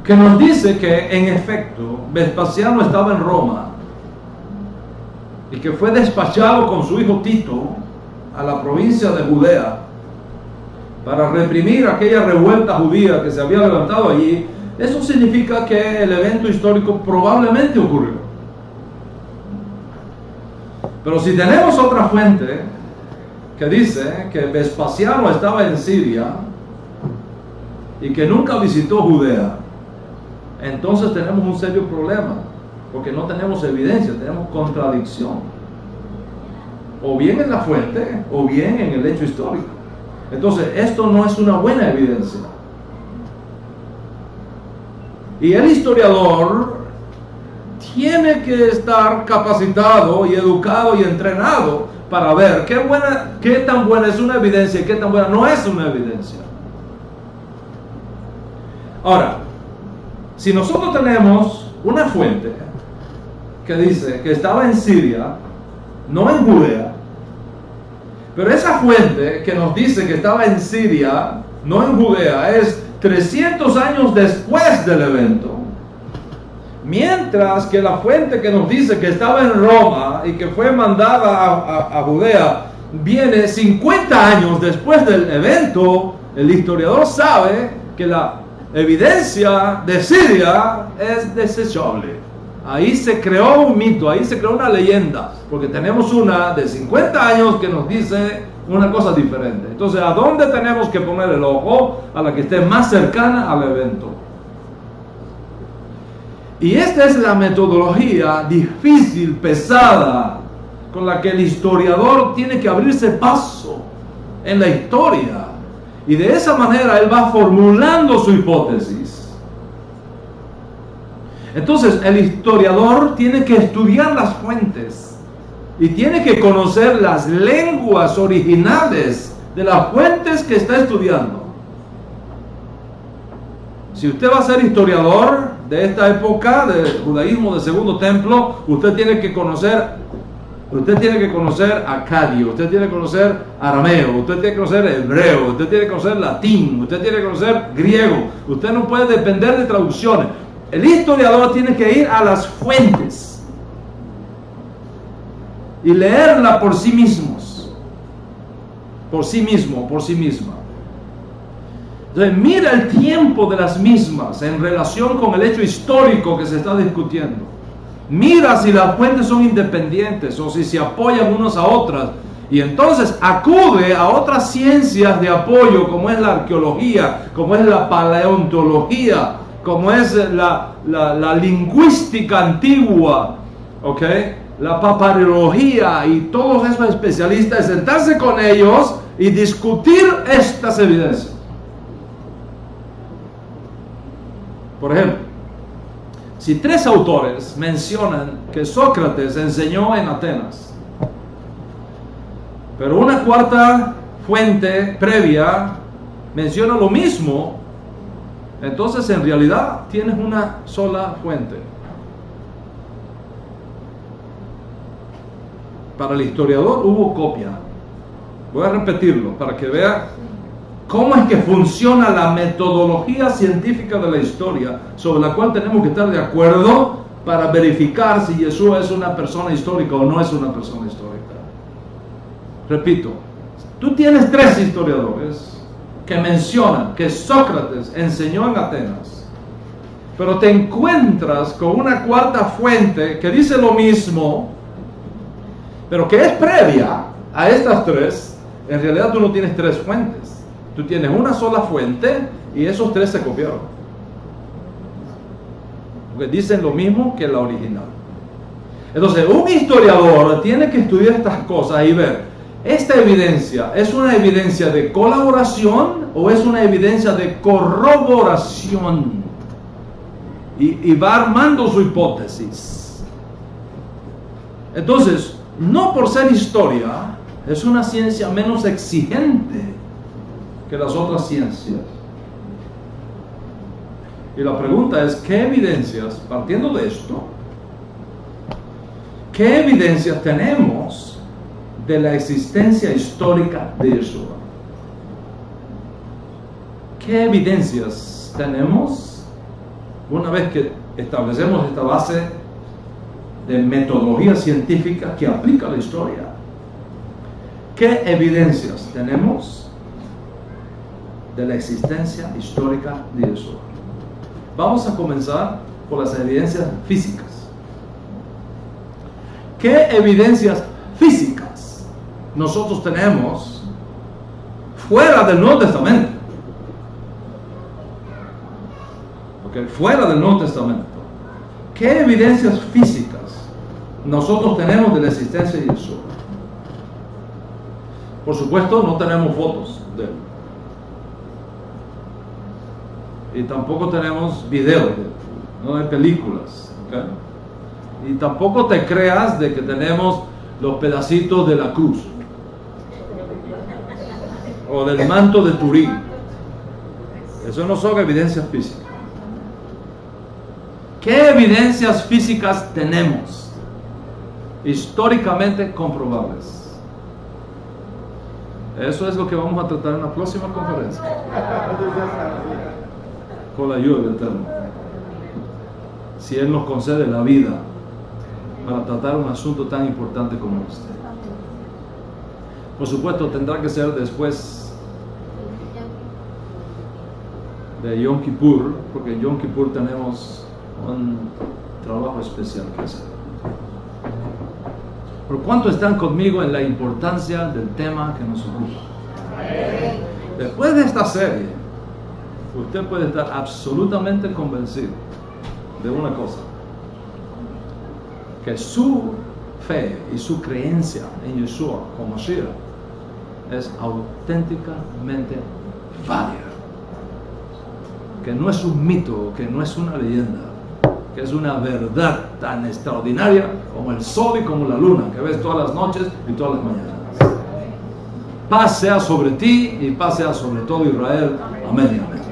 que nos dice que en efecto Vespasiano estaba en Roma y que fue despachado con su hijo Tito a la provincia de Judea para reprimir aquella revuelta judía que se había levantado allí, eso significa que el evento histórico probablemente ocurrió. Pero si tenemos otra fuente que dice que Vespasiano estaba en Siria y que nunca visitó Judea, entonces tenemos un serio problema, porque no tenemos evidencia, tenemos contradicción, o bien en la fuente o bien en el hecho histórico. Entonces esto no es una buena evidencia, y el historiador tiene que estar capacitado y educado y entrenado para ver qué tan buena es una evidencia y qué tan buena no es una evidencia. Ahora, si nosotros tenemos una fuente que dice que estaba en Siria, no en Judea, pero esa fuente que nos dice que estaba en Siria, no en Judea, es 300 años después del evento, mientras que la fuente que nos dice que estaba en Roma y que fue mandada a Judea viene 50 años después del evento, el historiador sabe que la evidencia de Siria es desechable. Ahí se creó un mito, ahí se creó una leyenda, porque tenemos una de 50 años que nos dice una cosa diferente. Entonces, ¿a dónde tenemos que poner el ojo? A la que esté más cercana al evento. Y esta es la metodología difícil, pesada, con la que el historiador tiene que abrirse paso en la historia. Y de esa manera él va formulando su hipótesis. Entonces el historiador tiene que estudiar las fuentes y tiene que conocer las lenguas originales de las fuentes que está estudiando. Si usted va a ser historiador de esta época del judaísmo del Segundo Templo, usted tiene que conocer acadio, usted tiene que conocer arameo, usted tiene que conocer hebreo, usted tiene que conocer latín, usted tiene que conocer griego. Usted no puede depender de traducciones. El historiador tiene que ir a las fuentes y leerla por sí mismos, por sí mismo, por sí misma. Entonces mira el tiempo de las mismas en relación con el hecho histórico que se está discutiendo. Mira si las fuentes son independientes o si se apoyan unas a otras. Y entonces acude a otras ciencias de apoyo, como es la arqueología, como es la paleontología, como es la lingüística antigua, ¿ok? La papirología y todos esos especialistas, sentarse con ellos y discutir estas evidencias. Por ejemplo, si 3 autores mencionan que Sócrates enseñó en Atenas, pero una cuarta fuente previa menciona lo mismo, entonces en realidad tienes una sola fuente. Para el historiador hubo copia. Voy a repetirlo para que vea cómo es que funciona la metodología científica de la historia, sobre la cual tenemos que estar de acuerdo para verificar si Yeshua es una persona histórica o no es una persona histórica. Repito, tú tienes 3 historiadores que mencionan que Sócrates enseñó en Atenas, pero te encuentras con una cuarta fuente que dice lo mismo, pero que es previa a estas 3. En realidad tú no tienes 3 fuentes, tú tienes una sola fuente y esos 3 se copiaron, porque dicen lo mismo que la original. Entonces un historiador tiene que estudiar estas cosas y ver, ¿esta evidencia es una evidencia de colaboración o es una evidencia de corroboración? Y va armando su hipótesis. Entonces, no por ser historia, es una ciencia menos exigente que las otras ciencias. Y la pregunta es, ¿qué evidencias, partiendo de esto, qué evidencias tenemos de la existencia histórica de Yeshua? ¿Qué evidencias tenemos una vez que establecemos esta base de metodología científica que aplica a la historia? ¿Qué evidencias tenemos de la existencia histórica de Yeshua? Vamos a comenzar por las evidencias físicas. ¿Qué evidencias físicas nosotros tenemos fuera del Nuevo Testamento? Okay, fuera del Nuevo Testamento. ¿Qué evidencias físicas nosotros tenemos de la existencia de Yeshua? Por supuesto, no tenemos fotos de él. Y tampoco tenemos videos de él. No hay películas. ¿Okay? Y tampoco te creas de que tenemos los pedacitos de la cruz. O del manto de Turín. Eso no son evidencias físicas. ¿Qué evidencias físicas tenemos? Históricamente comprobables. Eso es lo que vamos a tratar en la próxima conferencia. Con la ayuda del Eterno. Si Él nos concede la vida para tratar un asunto tan importante como este. Por supuesto, tendrá que ser después de Yom Kippur, porque en Yom Kippur tenemos un trabajo especial que hacer. ¿Por cuánto están conmigo en la importancia del tema que nos ocupa? Después de esta serie, usted puede estar absolutamente convencido de una cosa: que su fe y su creencia en Yeshua como Mashiach es auténticamente válida. Que no es un mito, que no es una leyenda, que es una verdad tan extraordinaria como el sol y como la luna, que ves todas las noches y todas las mañanas. Paz sea sobre ti y paz sea sobre todo Israel. Amén y amén.